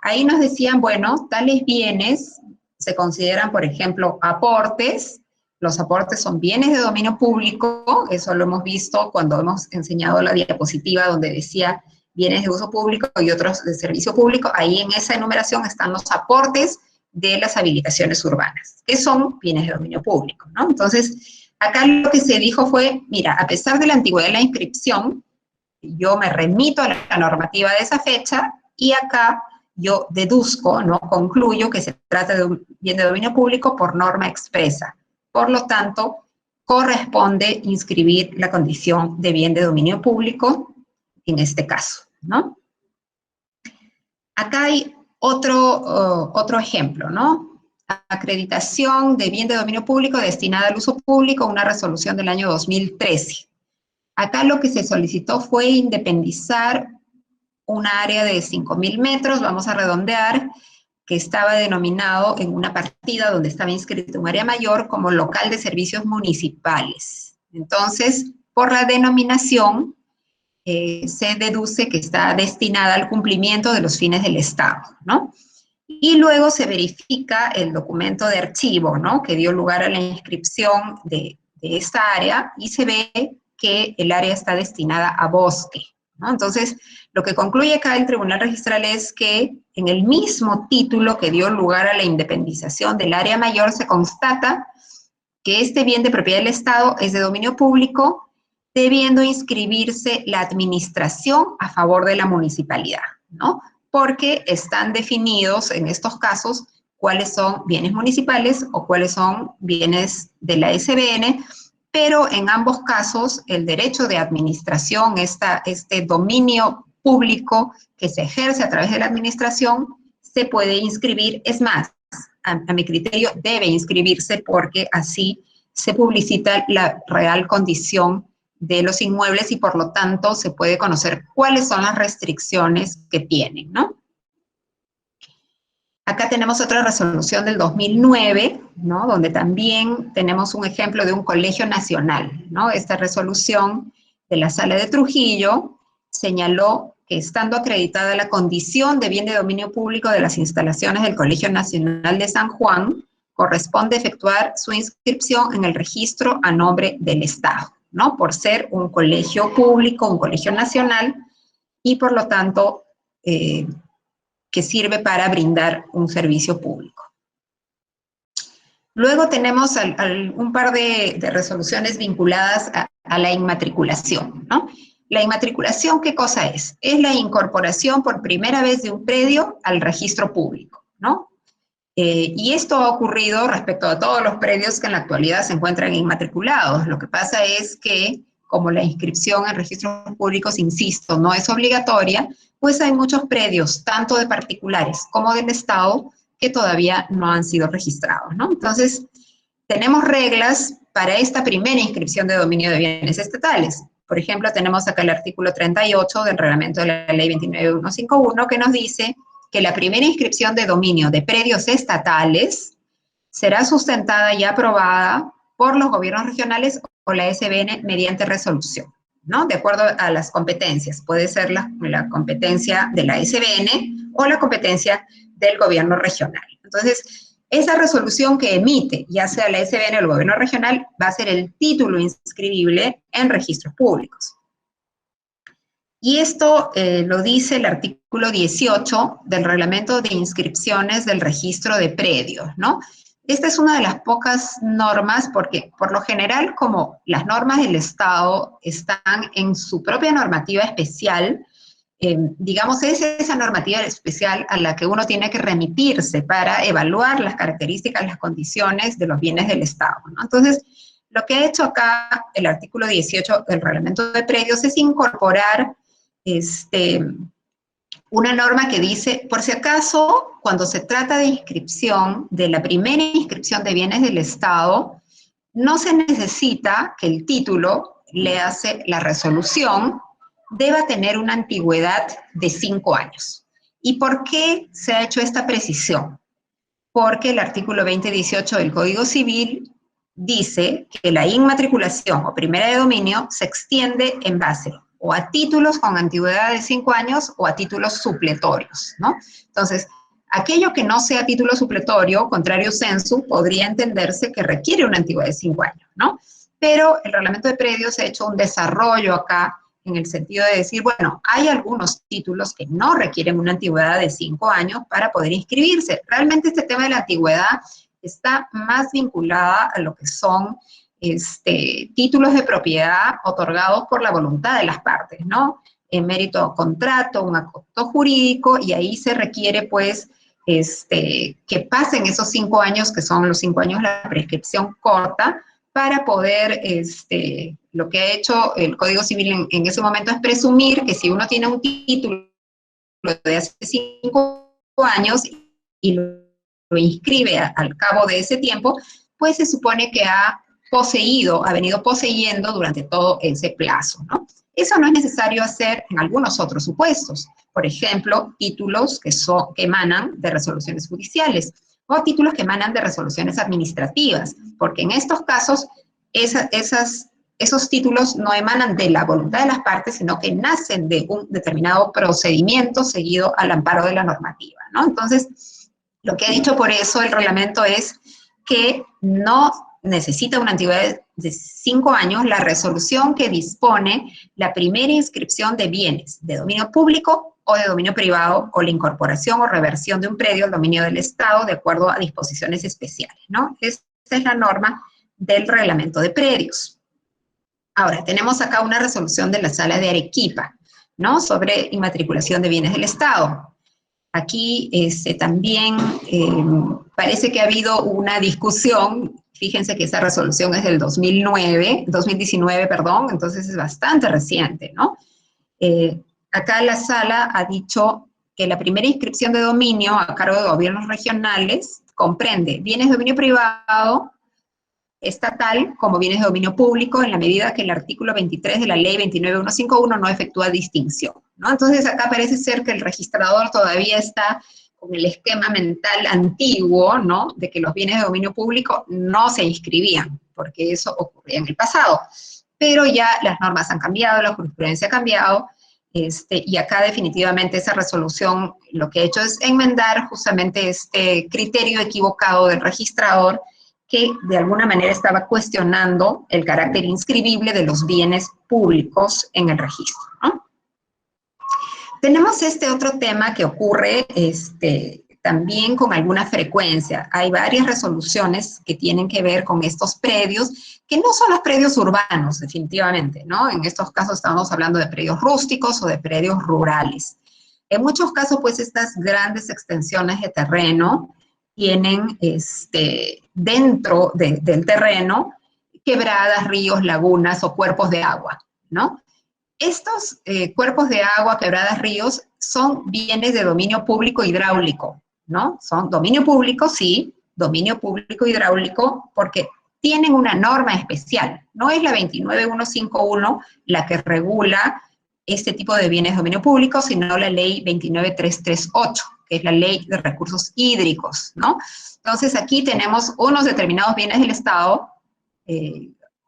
ahí nos decían, bueno, tales bienes se consideran, por ejemplo, aportes. Los aportes son bienes de dominio público, eso lo hemos visto cuando hemos enseñado la diapositiva donde decía bienes de uso público y otros de servicio público. Ahí en esa enumeración están los aportes de las habilitaciones urbanas, que son bienes de dominio público, ¿no? Entonces, acá lo que se dijo fue, mira, a pesar de la antigüedad de la inscripción, yo me remito a la normativa de esa fecha y acá yo deduzco, ¿no?, concluyo que se trata de un bien de dominio público por norma expresa. Por lo tanto, corresponde inscribir la condición de bien de dominio público en este caso, ¿no? Acá hay Otro ejemplo, ¿no? Acreditación de bien de dominio público destinada al uso público, una resolución del año 2013. Acá lo que se solicitó fue independizar un área de 5.000 metros, vamos a redondear, que estaba denominado en una partida donde estaba inscrito un área mayor como local de servicios municipales. Entonces, por la denominación, se deduce que está destinada al cumplimiento de los fines del Estado, ¿no? Y luego se verifica el documento de archivo, ¿no?, que dio lugar a la inscripción de esta área, y se ve que el área está destinada a bosque, ¿no? Entonces, lo que concluye acá el Tribunal Registral es que en el mismo título que dio lugar a la independización del área mayor se constata que este bien de propiedad del Estado es de dominio público, debiendo inscribirse la administración a favor de la municipalidad, ¿no? Porque están definidos en estos casos cuáles son bienes municipales o cuáles son bienes de la SBN, pero en ambos casos el derecho de administración, este dominio público que se ejerce a través de la administración, se puede inscribir. Es más, a mi criterio debe inscribirse, porque así se publicita la real condición de los inmuebles y por lo tanto se puede conocer cuáles son las restricciones que tienen, ¿no? Acá tenemos otra resolución del 2009, ¿no?, donde también tenemos un ejemplo de un colegio nacional, ¿no? Esta resolución de la Sala de Trujillo señaló que estando acreditada la condición de bien de dominio público de las instalaciones del Colegio Nacional de San Juan, corresponde efectuar su inscripción en el registro a nombre del Estado, ¿no?, por ser un colegio público, un colegio nacional, y por lo tanto que sirve para brindar un servicio público. Luego tenemos un par de resoluciones vinculadas a la inmatriculación, ¿no? La inmatriculación, ¿qué cosa es? Es la incorporación por primera vez de un predio al registro público, ¿no? Y esto ha ocurrido respecto a todos los predios que en la actualidad se encuentran inmatriculados. Lo que pasa es que, como la inscripción en registros públicos, insisto, no es obligatoria, pues hay muchos predios, tanto de particulares como del Estado, que todavía no han sido registrados, ¿no? Entonces, tenemos reglas para esta primera inscripción de dominio de bienes estatales. Por ejemplo, tenemos acá el artículo 38 del reglamento de la ley 29151, que nos dice que la primera inscripción de dominio de predios estatales será sustentada y aprobada por los gobiernos regionales o la SBN mediante resolución, ¿no?, de acuerdo a las competencias. Puede ser la competencia de la SBN o la competencia del gobierno regional. Entonces, esa resolución que emite, ya sea la SBN o el gobierno regional, va a ser el título inscribible en registros públicos. Y esto lo dice el artículo 18 del reglamento de inscripciones del registro de predios, ¿no? Esta es una de las pocas normas, porque por lo general, como las normas del Estado están en su propia normativa especial, digamos, es esa normativa especial a la que uno tiene que remitirse para evaluar las características, las condiciones de los bienes del Estado, ¿no? Entonces, lo que ha hecho acá el artículo 18 del reglamento de predios es incorporar una norma que dice, por si acaso, cuando se trata de inscripción, de la primera inscripción de bienes del Estado, no se necesita que el título, le hace la resolución, deba tener una antigüedad de 5 años. ¿Y por qué se ha hecho esta precisión? Porque el artículo 2018 del Código Civil dice que la inmatriculación o primera de dominio se extiende en base o a títulos con antigüedad de 5 años o a títulos supletorios, ¿no? Entonces, aquello que no sea título supletorio, contrario sensu, podría entenderse que requiere una antigüedad de 5 años, ¿no? Pero el reglamento de predios ha hecho un desarrollo acá en el sentido de decir, bueno, hay algunos títulos que no requieren una antigüedad de 5 años para poder inscribirse. Realmente este tema de la antigüedad está más vinculada a lo que son títulos de propiedad otorgados por la voluntad de las partes, ¿no? En mérito a contrato, un acto jurídico, y ahí se requiere, pues, que pasen esos 5 años, que son los 5 años la prescripción corta, para poder, lo que ha hecho el Código Civil en ese momento es presumir que si uno tiene un título de hace 5 años y lo inscribe al cabo de ese tiempo, pues se supone que ha venido poseyendo durante todo ese plazo, ¿no? Eso no es necesario hacer en algunos otros supuestos. Por ejemplo, títulos que emanan de resoluciones judiciales o títulos que emanan de resoluciones administrativas, porque en estos casos esos títulos no emanan de la voluntad de las partes, sino que nacen de un determinado procedimiento seguido al amparo de la normativa, ¿no? Entonces, lo que ha dicho por eso el reglamento es que no necesita una antigüedad de 5 años la resolución que dispone la primera inscripción de bienes de dominio público o de dominio privado, o la incorporación o reversión de un predio al dominio del Estado de acuerdo a disposiciones especiales, ¿no? Esta es la norma del reglamento de predios. Ahora, tenemos acá una resolución de la Sala de Arequipa, ¿no? Sobre inmatriculación de bienes del Estado. Aquí también parece que ha habido una discusión. Fíjense que esa resolución es del 2019, perdón, entonces es bastante reciente, ¿no? Acá la sala ha dicho que la primera inscripción de dominio a cargo de gobiernos regionales comprende bienes de dominio privado, estatal, como bienes de dominio público, en la medida que el artículo 23 de la ley 29151 no efectúa distinción, ¿no? Entonces acá parece ser que el registrador todavía está con el esquema mental antiguo, ¿no? De que los bienes de dominio público no se inscribían, porque eso ocurría en el pasado. Pero ya las normas han cambiado, la jurisprudencia ha cambiado, y acá definitivamente esa resolución lo que ha hecho es enmendar justamente este criterio equivocado del registrador, que de alguna manera estaba cuestionando el carácter inscribible de los bienes públicos en el registro, ¿no? Tenemos otro tema que ocurre también con alguna frecuencia. Hay varias resoluciones que tienen que ver con estos predios, que no son los predios urbanos, definitivamente, ¿no? En estos casos estamos hablando de predios rústicos o de predios rurales. En muchos casos, pues, estas grandes extensiones de terreno tienen dentro del terreno quebradas, ríos, lagunas o cuerpos de agua, ¿no? Estos cuerpos de agua, quebradas, ríos, son bienes de dominio público hidráulico, ¿no? Son dominio público, sí, dominio público hidráulico, porque tienen una norma especial. No es la 29151 la que regula este tipo de bienes de dominio público, sino la ley 29338, que es la ley de recursos hídricos, ¿no? Entonces aquí tenemos unos determinados bienes del Estado,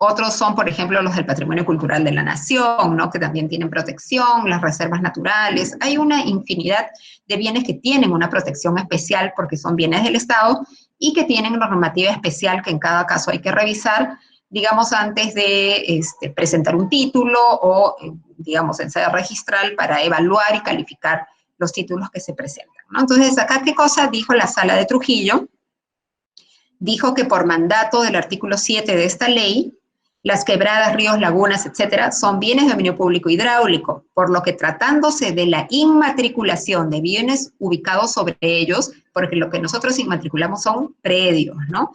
otros son, por ejemplo, los del patrimonio cultural de la nación, ¿no? Que también tienen protección, las reservas naturales. Hay una infinidad de bienes que tienen una protección especial porque son bienes del Estado y que tienen normativa especial que en cada caso hay que revisar, digamos, antes de presentar un título o, digamos, en sede registral para evaluar y calificar los títulos que se presentan, ¿no? Entonces, acá, ¿qué cosa dijo la Sala de Trujillo? Dijo que por mandato del artículo 7 de esta ley, las quebradas, ríos, lagunas, etcétera, son bienes de dominio público hidráulico, por lo que tratándose de la inmatriculación de bienes ubicados sobre ellos, porque lo que nosotros inmatriculamos son predios, ¿no?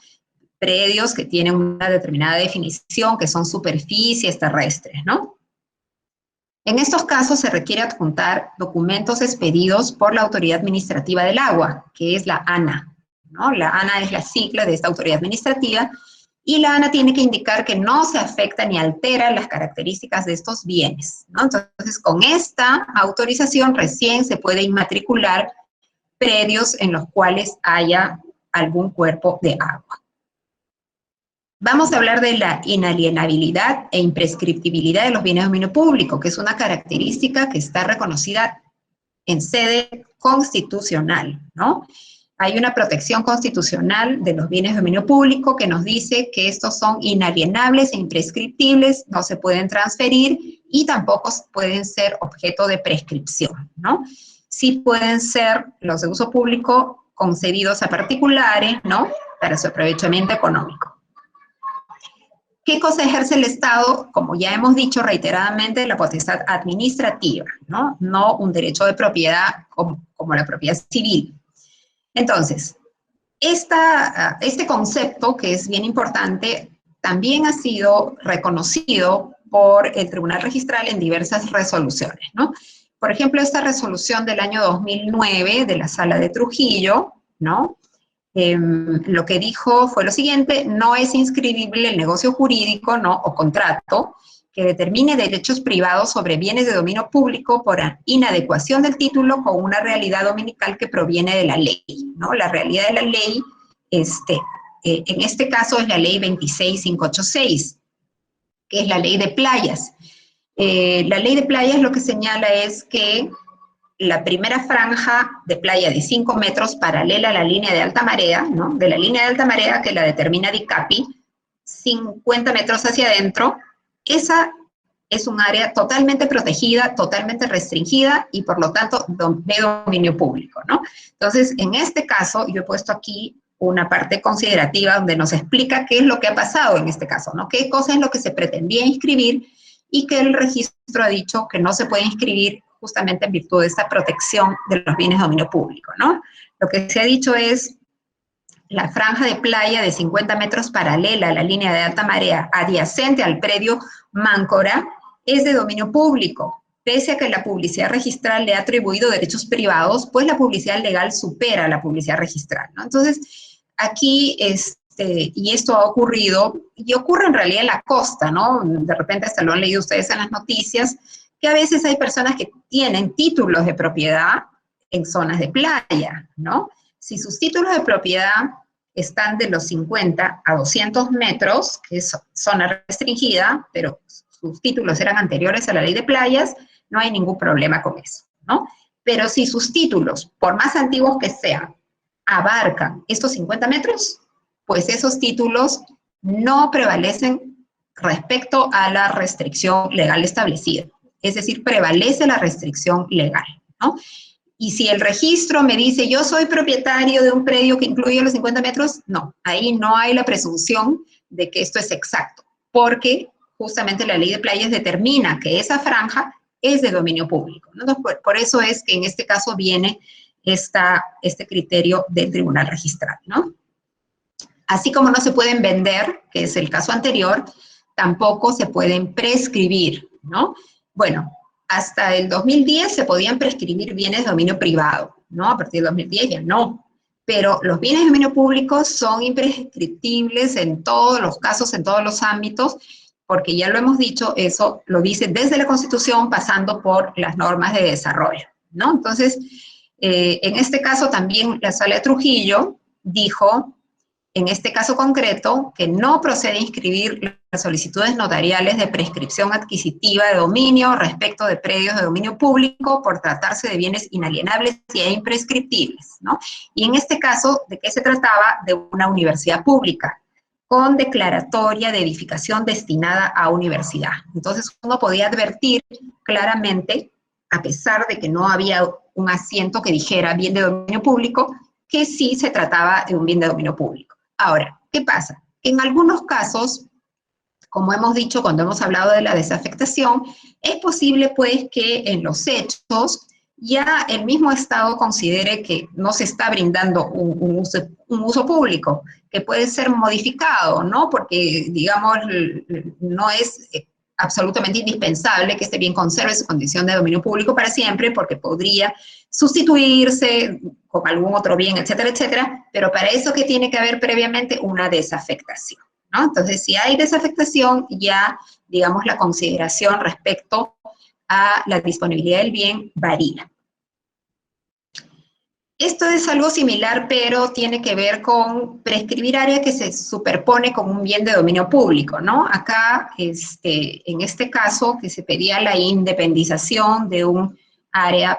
Predios que tienen una determinada definición, que son superficies terrestres, ¿no? En estos casos se requiere adjuntar documentos expedidos por la Autoridad Administrativa del Agua, que es la ANA, ¿no? La ANA es la sigla de esta autoridad administrativa, y la ANA tiene que indicar que no se afecta ni altera las características de estos bienes, ¿no? Entonces, con esta autorización recién se puede inmatricular predios en los cuales haya algún cuerpo de agua. Vamos a hablar de la inalienabilidad e imprescriptibilidad de los bienes de dominio público, que es una característica que está reconocida en sede constitucional, ¿no? Hay una protección constitucional de los bienes de dominio público que nos dice que estos son inalienables e imprescriptibles, no se pueden transferir y tampoco pueden ser objeto de prescripción, ¿no? Sí pueden ser los de uso público concedidos a particulares, ¿no? Para su aprovechamiento económico. ¿Qué cosa ejerce el Estado? Como ya hemos dicho reiteradamente, la potestad administrativa, ¿no? No un derecho de propiedad como la propiedad civil. Entonces, este concepto, que es bien importante, también ha sido reconocido por el Tribunal Registral en diversas resoluciones, ¿no? Por ejemplo, esta resolución del año 2009 de la Sala de Trujillo, ¿no? Lo que dijo fue lo siguiente: no es inscribible el negocio jurídico, ¿no?, o contrato que determine derechos privados sobre bienes de dominio público por inadecuación del título con una realidad dominical que proviene de la ley, ¿no? La realidad de la ley, en este caso es la ley 26586, que es la ley de playas. La ley de playas lo que señala es que la primera franja de playa de 5 metros paralela a la línea de alta marea, ¿no?, de la línea de alta marea que la determina DICAPI, 50 metros hacia adentro, esa es un área totalmente protegida, totalmente restringida y por lo tanto de dominio público, ¿no? Entonces, en este caso, yo he puesto aquí una parte considerativa donde nos explica qué es lo que ha pasado en este caso, ¿no? Qué cosa es lo que se pretendía inscribir y que el registro ha dicho que no se puede inscribir justamente en virtud de esta protección de los bienes de dominio público, ¿no? Lo que se ha dicho es: la franja de playa de 50 metros paralela a la línea de alta marea adyacente al predio Máncora es de dominio público, pese a que la publicidad registral le ha atribuido derechos privados, pues la publicidad legal supera a la publicidad registral, ¿no? Entonces, aquí, y esto ha ocurrido, y ocurre en realidad en la costa, ¿no? De repente hasta lo han leído ustedes en las noticias, que a veces hay personas que tienen títulos de propiedad en zonas de playa, ¿no? Si sus títulos de propiedad están de los 50 a 200 metros, que es zona restringida, pero sus títulos eran anteriores a la ley de playas, no hay ningún problema con eso, ¿no? Pero si sus títulos, por más antiguos que sean, abarcan estos 50 metros, pues esos títulos no prevalecen respecto a la restricción legal establecida. Es decir, prevalece la restricción legal, ¿no? Y si el registro me dice, yo soy propietario de un predio que incluye los 50 metros, no, ahí no hay la presunción de que esto es exacto, porque justamente la ley de playas determina que esa franja es de dominio público, ¿no? Entonces, por eso es que en este caso viene este criterio del tribunal registral, ¿no? Así como no se pueden vender, que es el caso anterior, tampoco se pueden prescribir, ¿no? Bueno, hasta el 2010 se podían prescribir bienes de dominio privado, ¿no? A partir del 2010 ya no. Pero los bienes de dominio público son imprescriptibles en todos los casos, en todos los ámbitos, porque ya lo hemos dicho, eso lo dice desde la Constitución pasando por las normas de desarrollo, ¿no? Entonces, en este caso también la Sala de Trujillo dijo, en este caso concreto, que no procede inscribir las solicitudes notariales de prescripción adquisitiva de dominio respecto de predios de dominio público por tratarse de bienes inalienables e imprescriptibles, ¿no? Y en este caso, ¿de qué se trataba? De una universidad pública, con declaratoria de edificación destinada a universidad. Entonces, uno podía advertir claramente, a pesar de que no había un asiento que dijera bien de dominio público, que sí se trataba de un bien de dominio público. Ahora, ¿qué pasa? En algunos casos, como hemos dicho cuando hemos hablado de la desafectación, es posible pues que en los hechos ya el mismo Estado considere que no se está brindando un uso público, que puede ser modificado, ¿no? Porque, digamos, no es absolutamente indispensable que este bien conserve su condición de dominio público para siempre, porque podría sustituirse con algún otro bien, etcétera, etcétera, pero para eso que tiene que haber previamente una desafectación, ¿no? Entonces, si hay desafectación, ya, digamos, la consideración respecto a la disponibilidad del bien varía. Esto es algo similar, pero tiene que ver con prescribir área que se superpone con un bien de dominio público, ¿no? Acá, en este caso, que se pedía la independización de un área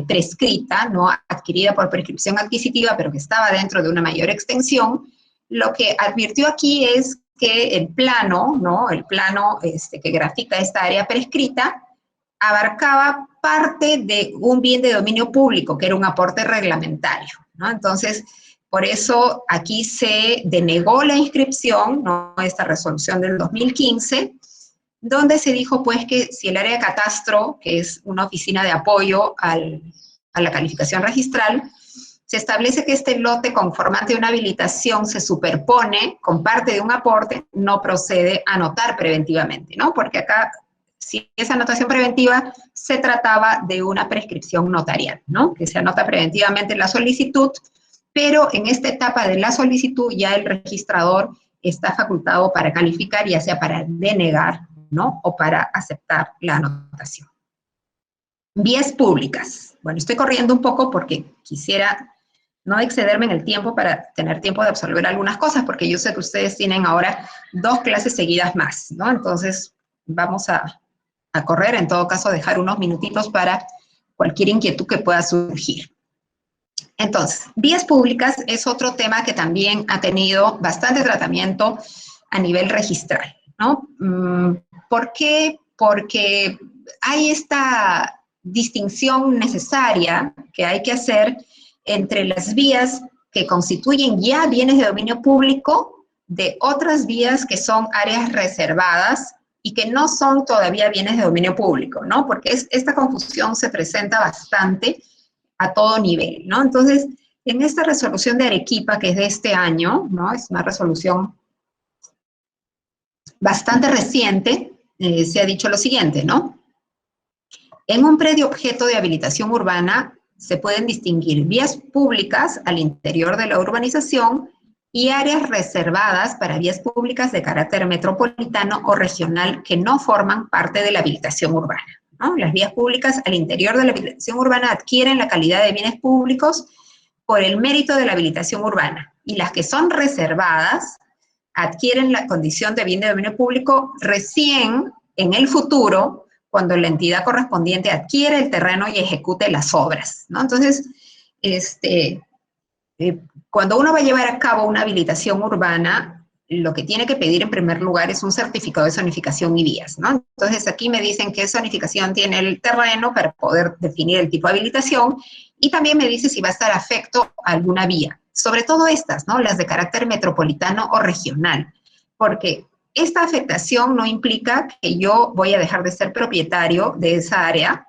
prescrita, ¿no? Adquirida por prescripción adquisitiva, pero que estaba dentro de una mayor extensión, lo que advirtió aquí es que el plano, ¿no? El plano que grafica esta área prescrita, abarcaba parte de un bien de dominio público, que era un aporte reglamentario, ¿no? Entonces, por eso aquí se denegó la inscripción, ¿no? Esta resolución del 2015, donde se dijo pues que si el área de catastro, que es una oficina de apoyo a la calificación registral, se establece que este lote conformante de una habilitación se superpone con parte de un aporte, no procede a anotar preventivamente, ¿no? Porque acá si esa anotación preventiva se trataba de una prescripción notarial, ¿no? Que se anota preventivamente la solicitud, pero en esta etapa de la solicitud ya el registrador está facultado para calificar, ya sea para denegar, ¿no? O para aceptar la anotación. Vías públicas. Bueno, estoy corriendo un poco porque quisiera no excederme en el tiempo para tener tiempo de absorber algunas cosas, porque yo sé que ustedes tienen ahora 2 clases seguidas más, ¿no? Entonces, vamos a correr, en todo caso, dejar unos minutitos para cualquier inquietud que pueda surgir. Entonces, vías públicas es otro tema que también ha tenido bastante tratamiento a nivel registral, ¿no? ¿Por qué? Porque hay esta distinción necesaria que hay que hacer entre las vías que constituyen ya bienes de dominio público de otras vías que son áreas reservadas y que no son todavía bienes de dominio público, ¿no? Porque esta confusión se presenta bastante a todo nivel, ¿no? Entonces, en esta resolución de Arequipa, que es de este año, ¿no? Es una resolución bastante reciente, se ha dicho lo siguiente, ¿no? En un predio objeto de habilitación urbana se pueden distinguir vías públicas al interior de la urbanización y áreas reservadas para vías públicas de carácter metropolitano o regional que no forman parte de la habilitación urbana, ¿no? Las vías públicas al interior de la habilitación urbana adquieren la calidad de bienes públicos por el mérito de la habilitación urbana, y las que son reservadas adquieren la condición de bien de dominio público recién en el futuro, cuando la entidad correspondiente adquiere el terreno y ejecute las obras, ¿no? Entonces, cuando uno va a llevar a cabo una habilitación urbana, lo que tiene que pedir en primer lugar es un certificado de zonificación y vías, ¿no? Entonces aquí me dicen qué zonificación tiene el terreno para poder definir el tipo de habilitación, y también me dice si va a estar afecto a alguna vía. Sobre todo estas, ¿no? Las de carácter metropolitano o regional, porque esta afectación no implica que yo voy a dejar de ser propietario de esa área.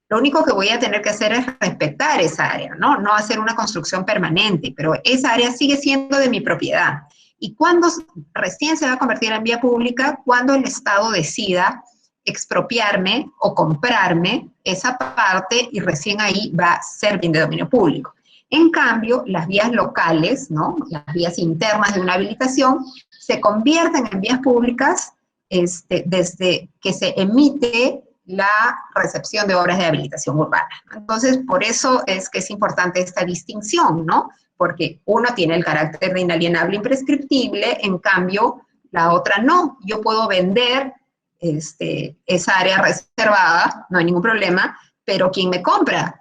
Lo único que voy a tener que hacer es respetar esa área, ¿no? No hacer una construcción permanente, pero esa área sigue siendo de mi propiedad. ¿Y cuándo recién se va a convertir en vía pública? Cuando el Estado decida expropiarme o comprarme esa parte, y recién ahí va a ser bien de dominio público. En cambio, las vías locales, ¿no? Las vías internas de una habilitación, se convierten en vías públicas desde que se emite la recepción de obras de habilitación urbana. Entonces, por eso es que es importante esta distinción, ¿no? Porque uno tiene el carácter de inalienable imprescriptible, en cambio, la otra no. Yo puedo vender esa área reservada, no hay ningún problema, pero quien me compra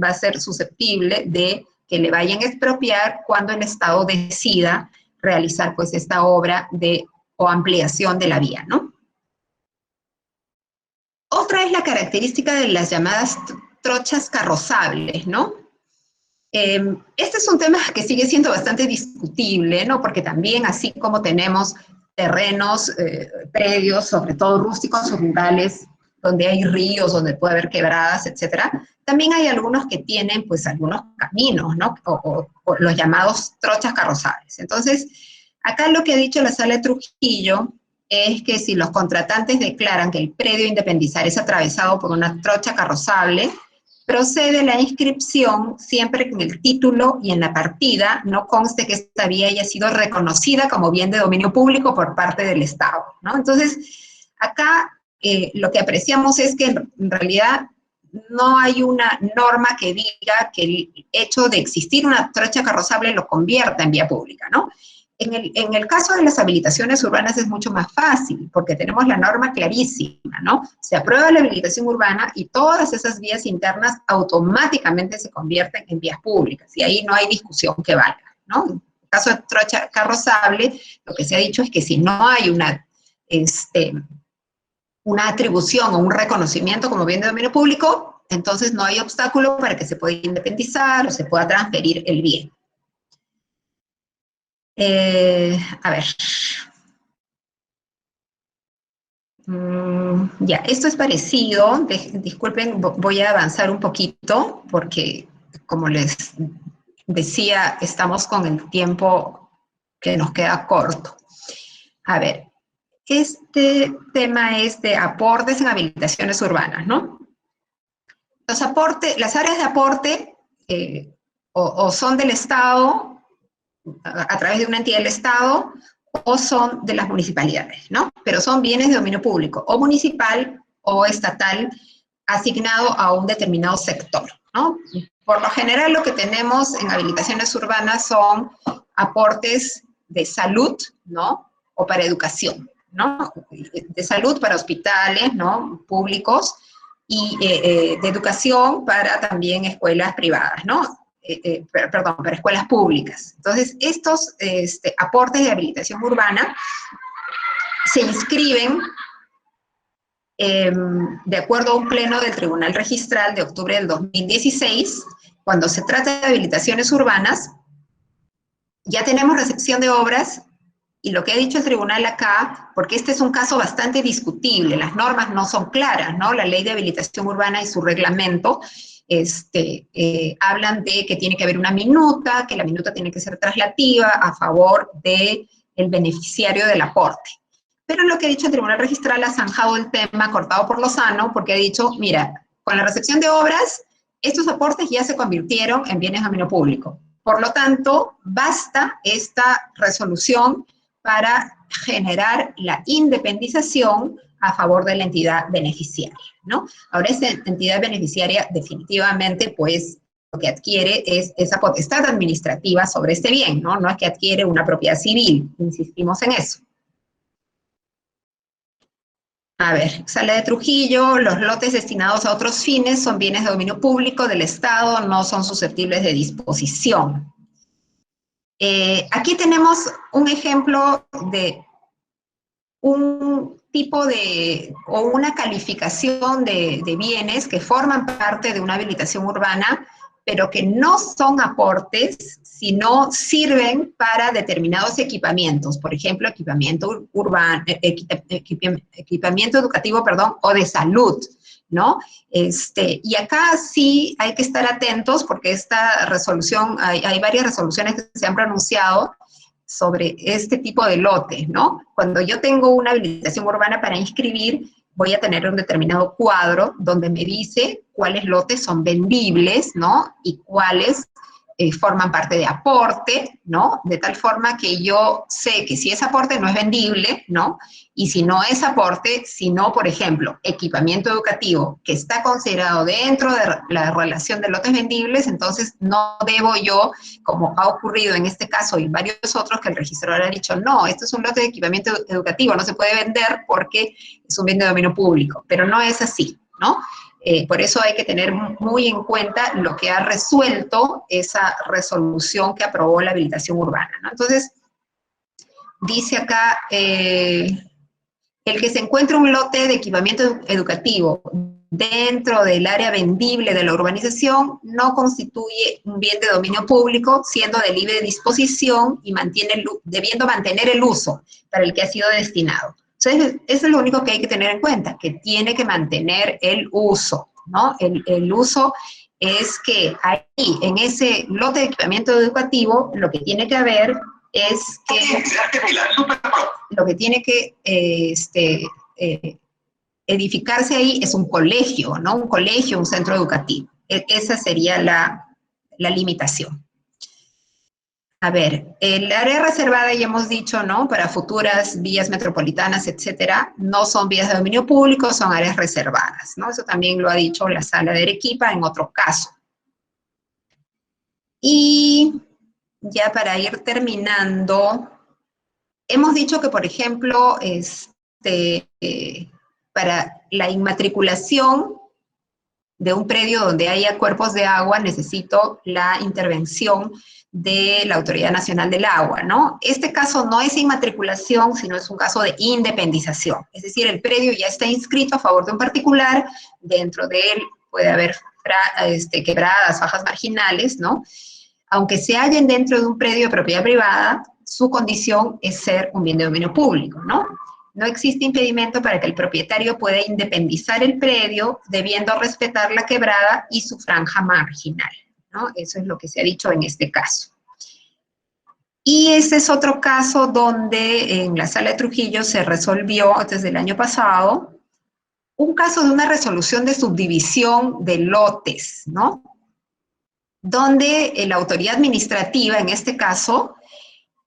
va a ser susceptible de que le vayan a expropiar cuando el Estado decida realizar pues esta obra o ampliación de la vía, ¿no? Otra es la característica de las llamadas trochas carrozables, ¿no? Este es un tema que sigue siendo bastante discutible, ¿no? Porque también, así como tenemos terrenos, predios, sobre todo rústicos o rurales, donde hay ríos, donde puede haber quebradas, etcétera, también hay algunos que tienen, pues, algunos caminos, ¿no? O los llamados trochas carrozables. Entonces, acá lo que ha dicho la Sala de Trujillo es que si los contratantes declaran que el predio a independizar es atravesado por una trocha carrozable, procede la inscripción siempre que en el título y en la partida no conste que esta vía haya sido reconocida como bien de dominio público por parte del Estado, ¿no? Entonces, acá lo que apreciamos es que en realidad no hay una norma que diga que el hecho de existir una trocha carrozable lo convierta en vía pública, ¿no? En el caso de las habilitaciones urbanas es mucho más fácil, porque tenemos la norma clarísima, ¿no? Se aprueba la habilitación urbana y todas esas vías internas automáticamente se convierten en vías públicas, y ahí no hay discusión que valga, ¿no? En el caso de trocha carrozable, lo que se ha dicho es que si no hay una atribución o un reconocimiento como bien de dominio público, entonces no hay obstáculo para que se pueda independizar o se pueda transferir el bien. A ver. Ya, esto es parecido. Disculpen, voy a avanzar un poquito porque, como les decía, estamos con el tiempo que nos queda corto. A ver, Este tema es de aportes en habilitaciones urbanas, ¿no? Los aportes, las áreas de aporte o son del Estado, a través de una entidad del Estado, o son de las municipalidades, ¿no? Pero son bienes de dominio público, o municipal o estatal, asignado a un determinado sector, ¿no? Por lo general, lo que tenemos en habilitaciones urbanas son aportes de salud, ¿no? O para educación, ¿no? De salud para hospitales, ¿no? Públicos, y de educación para también escuelas privadas, ¿no? Perdón, para escuelas públicas. Entonces, estos aportes de habilitación urbana se inscriben de acuerdo a un pleno del Tribunal Registral de octubre del 2016. Cuando se trata de habilitaciones urbanas, ya tenemos recepción de obras, y lo que ha dicho el tribunal acá, porque este es un caso bastante discutible, las normas no son claras, ¿no? La ley de habilitación urbana y su reglamento hablan de que tiene que haber una minuta, que la minuta tiene que ser traslativa a favor del beneficiario del aporte. Pero lo que ha dicho el Tribunal Registral ha zanjado el tema, cortado por lo sano, porque ha dicho, mira, con la recepción de obras, estos aportes ya se convirtieron en bienes de dominio público. Por lo tanto, basta esta resolución para generar la independización a favor de la entidad beneficiaria, ¿no? Ahora, esa entidad beneficiaria definitivamente, pues, lo que adquiere es esa potestad administrativa sobre este bien, ¿no? No es que adquiere una propiedad civil, insistimos en eso. A ver, Sala de Trujillo, los lotes destinados a otros fines son bienes de dominio público del Estado, no son susceptibles de disposición. Aquí tenemos un ejemplo de un tipo de, o una calificación de bienes que forman parte de una habilitación urbana, pero que no son aportes, sino sirven para determinados equipamientos, por ejemplo, equipamiento urbano, equipamiento educativo, perdón, o de salud, ¿no? Y acá sí hay que estar atentos porque esta resolución, hay varias resoluciones que se han pronunciado sobre este tipo de lotes, ¿no? Cuando yo tengo una habilitación urbana para inscribir, voy a tener un determinado cuadro donde me dice cuáles lotes son vendibles, ¿no? Y cuáles forman parte de aporte, ¿no? De tal forma que yo sé que si es aporte no es vendible, ¿no? Y si no es aporte, sino, por ejemplo, equipamiento educativo que está considerado dentro de la relación de lotes vendibles, entonces no debo yo, como ha ocurrido en este caso y en varios otros, que el registrador ha dicho, no, esto es un lote de equipamiento educativo, no se puede vender porque es un bien de dominio público, pero no es así, ¿no? Por eso hay que tener muy en cuenta lo que ha resuelto esa resolución que aprobó la habilitación urbana, ¿no? Entonces, dice acá, el que se encuentre un lote de equipamiento educativo dentro del área vendible de la urbanización no constituye un bien de dominio público, siendo de libre disposición y debiendo mantener el uso para el que ha sido destinado. Entonces, eso es lo único que hay que tener en cuenta, que tiene que mantener el uso, ¿no? El uso es que ahí, en ese lote de equipamiento educativo, lo que tiene que haber es que lo que tiene que edificarse ahí es un colegio, ¿no? Un colegio, un centro educativo. Esa sería la limitación. A ver, el área reservada, ya hemos dicho, ¿no? Para futuras vías metropolitanas, etcétera, no son vías de dominio público, son áreas reservadas, ¿no? Eso también lo ha dicho la Sala de Arequipa en otro caso. Y ya para ir terminando, hemos dicho que, por ejemplo, para la inmatriculación de un predio donde haya cuerpos de agua, necesito la intervención de la Autoridad Nacional del Agua, ¿no? Este caso no es inmatriculación, sino es un caso de independización. Es decir, el predio ya está inscrito a favor de un particular, dentro de él puede haber quebradas, fajas marginales, ¿no? Aunque se hallen dentro de un predio de propiedad privada, su condición es ser un bien de dominio público, ¿no? No existe impedimento para que el propietario pueda independizar el predio, debiendo respetar la quebrada y su franja marginal, ¿no? Eso es lo que se ha dicho en este caso. Y ese es otro caso donde en la sala de Trujillo se resolvió desde el año pasado un caso de una resolución de subdivisión de lotes, ¿no? Donde la autoridad administrativa, en este caso,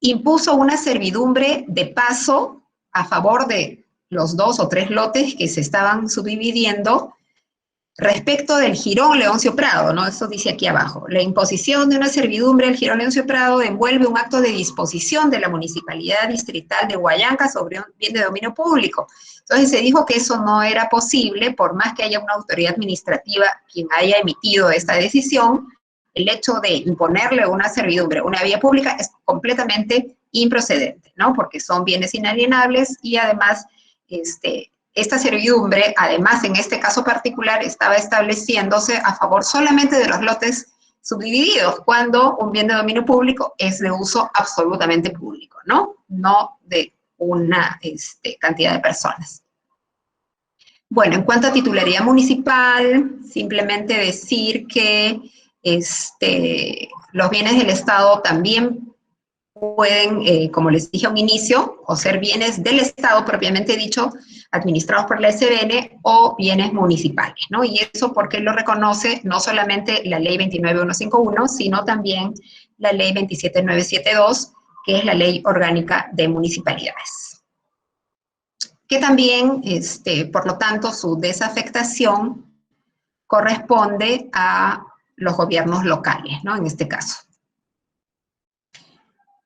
impuso una servidumbre de paso a favor de los 2 o 3 lotes que se estaban subdividiendo respecto del Jirón Leoncio Prado, ¿no? Eso dice aquí abajo. La imposición de una servidumbre al Jirón Leoncio Prado envuelve un acto de disposición de la Municipalidad Distrital de Huallanca sobre un bien de dominio público. Entonces se dijo que eso no era posible, por más que haya una autoridad administrativa quien haya emitido esta decisión, el hecho de imponerle una servidumbre, una vía pública, es completamente improcedente, ¿no? Porque son bienes inalienables y además, esta servidumbre, además en este caso particular, estaba estableciéndose a favor solamente de los lotes subdivididos, cuando un bien de dominio público es de uso absolutamente público, ¿no? No de una cantidad de personas. Bueno, en cuanto a titularidad municipal, simplemente decir que los bienes del Estado también pueden, como les dije a un inicio, o ser bienes del Estado propiamente dicho, administrados por la SBN, o bienes municipales, ¿no? Y eso porque lo reconoce no solamente la ley 29151, sino también la ley 27972, que es la ley orgánica de municipalidades. Que también, por lo tanto, su desafectación corresponde a los gobiernos locales, ¿no? En este caso.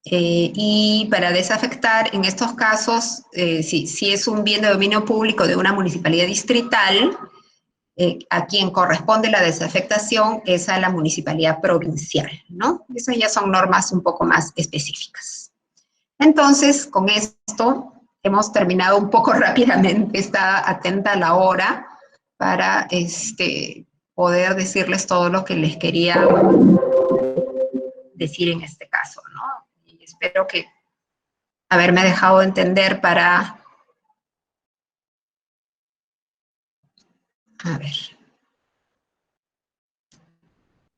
Y para desafectar, en estos casos, si es un bien de dominio público de una municipalidad distrital, a quien corresponde la desafectación es a la municipalidad provincial, ¿no? Esas ya son normas un poco más específicas. Entonces, con esto hemos terminado un poco rápidamente, está atenta a la hora para poder decirles todo lo que les quería decir en este caso, ¿no? Y espero que haberme dejado entender para... A ver.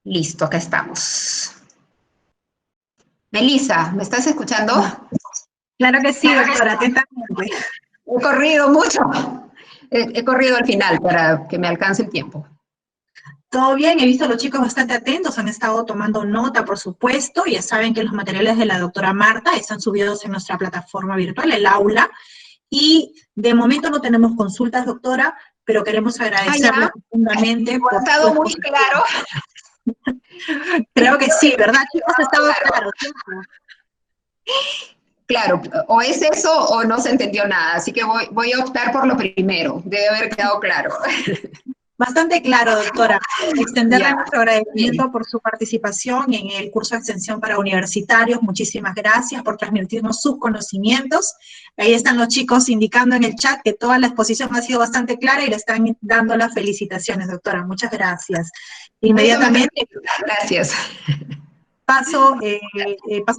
Listo, acá estamos. Melissa, ¿me estás escuchando? Claro que sí, doctora, atentamente. He corrido mucho. He corrido al final para que me alcance el tiempo. Todo bien, he visto a los chicos bastante atentos, han estado tomando nota, por supuesto, ya saben que los materiales de la doctora Marta están subidos en nuestra plataforma virtual, el aula, y de momento no tenemos consultas, doctora, pero queremos agradecerle profundamente. ¿Ha estado muy claro? Creo que sí, ¿verdad, chicos? Ha estado claro, ¿cierto? Claro, o es eso o no se entendió nada, así que voy a optar por lo primero, debe haber quedado claro. Bastante claro, doctora. Extenderle nuestro agradecimiento por su participación en el curso de extensión para universitarios. Muchísimas gracias por transmitirnos sus conocimientos. Ahí están los chicos indicando en el chat que toda la exposición ha sido bastante clara y le están dando las felicitaciones, doctora. Muchas gracias. Inmediatamente. Gracias. Paso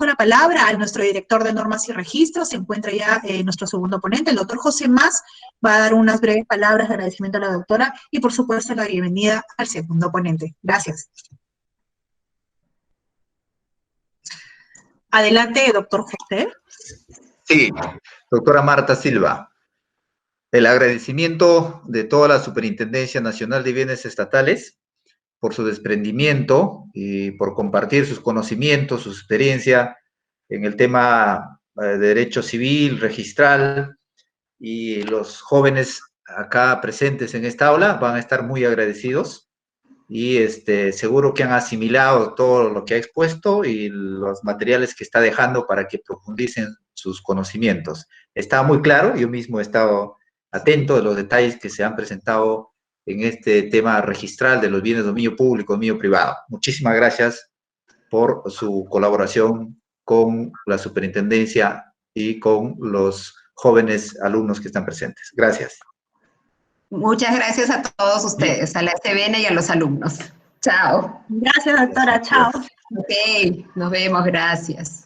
la palabra a nuestro director de normas y registros. Se encuentra ya nuestro segundo ponente, el doctor José Mas, va a dar unas breves palabras de agradecimiento a la doctora y por supuesto la bienvenida al segundo ponente. Gracias. Adelante, doctor José. Sí, doctora Marta Silva. El agradecimiento de toda la Superintendencia Nacional de Bienes Estatales por su desprendimiento y por compartir sus conocimientos, su experiencia en el tema de derecho civil, registral, y los jóvenes acá presentes en esta aula van a estar muy agradecidos y seguro que han asimilado todo lo que ha expuesto y los materiales que está dejando para que profundicen sus conocimientos. Está muy claro, yo mismo he estado atento de los detalles que se han presentado en este tema registral de los bienes de dominio público, dominio privado. Muchísimas gracias por su colaboración con la superintendencia y con los jóvenes alumnos que están presentes. Gracias. Muchas gracias a todos ustedes, a la SBN y a los alumnos. Chao. Gracias, doctora. Chao. Ok, nos vemos. Gracias.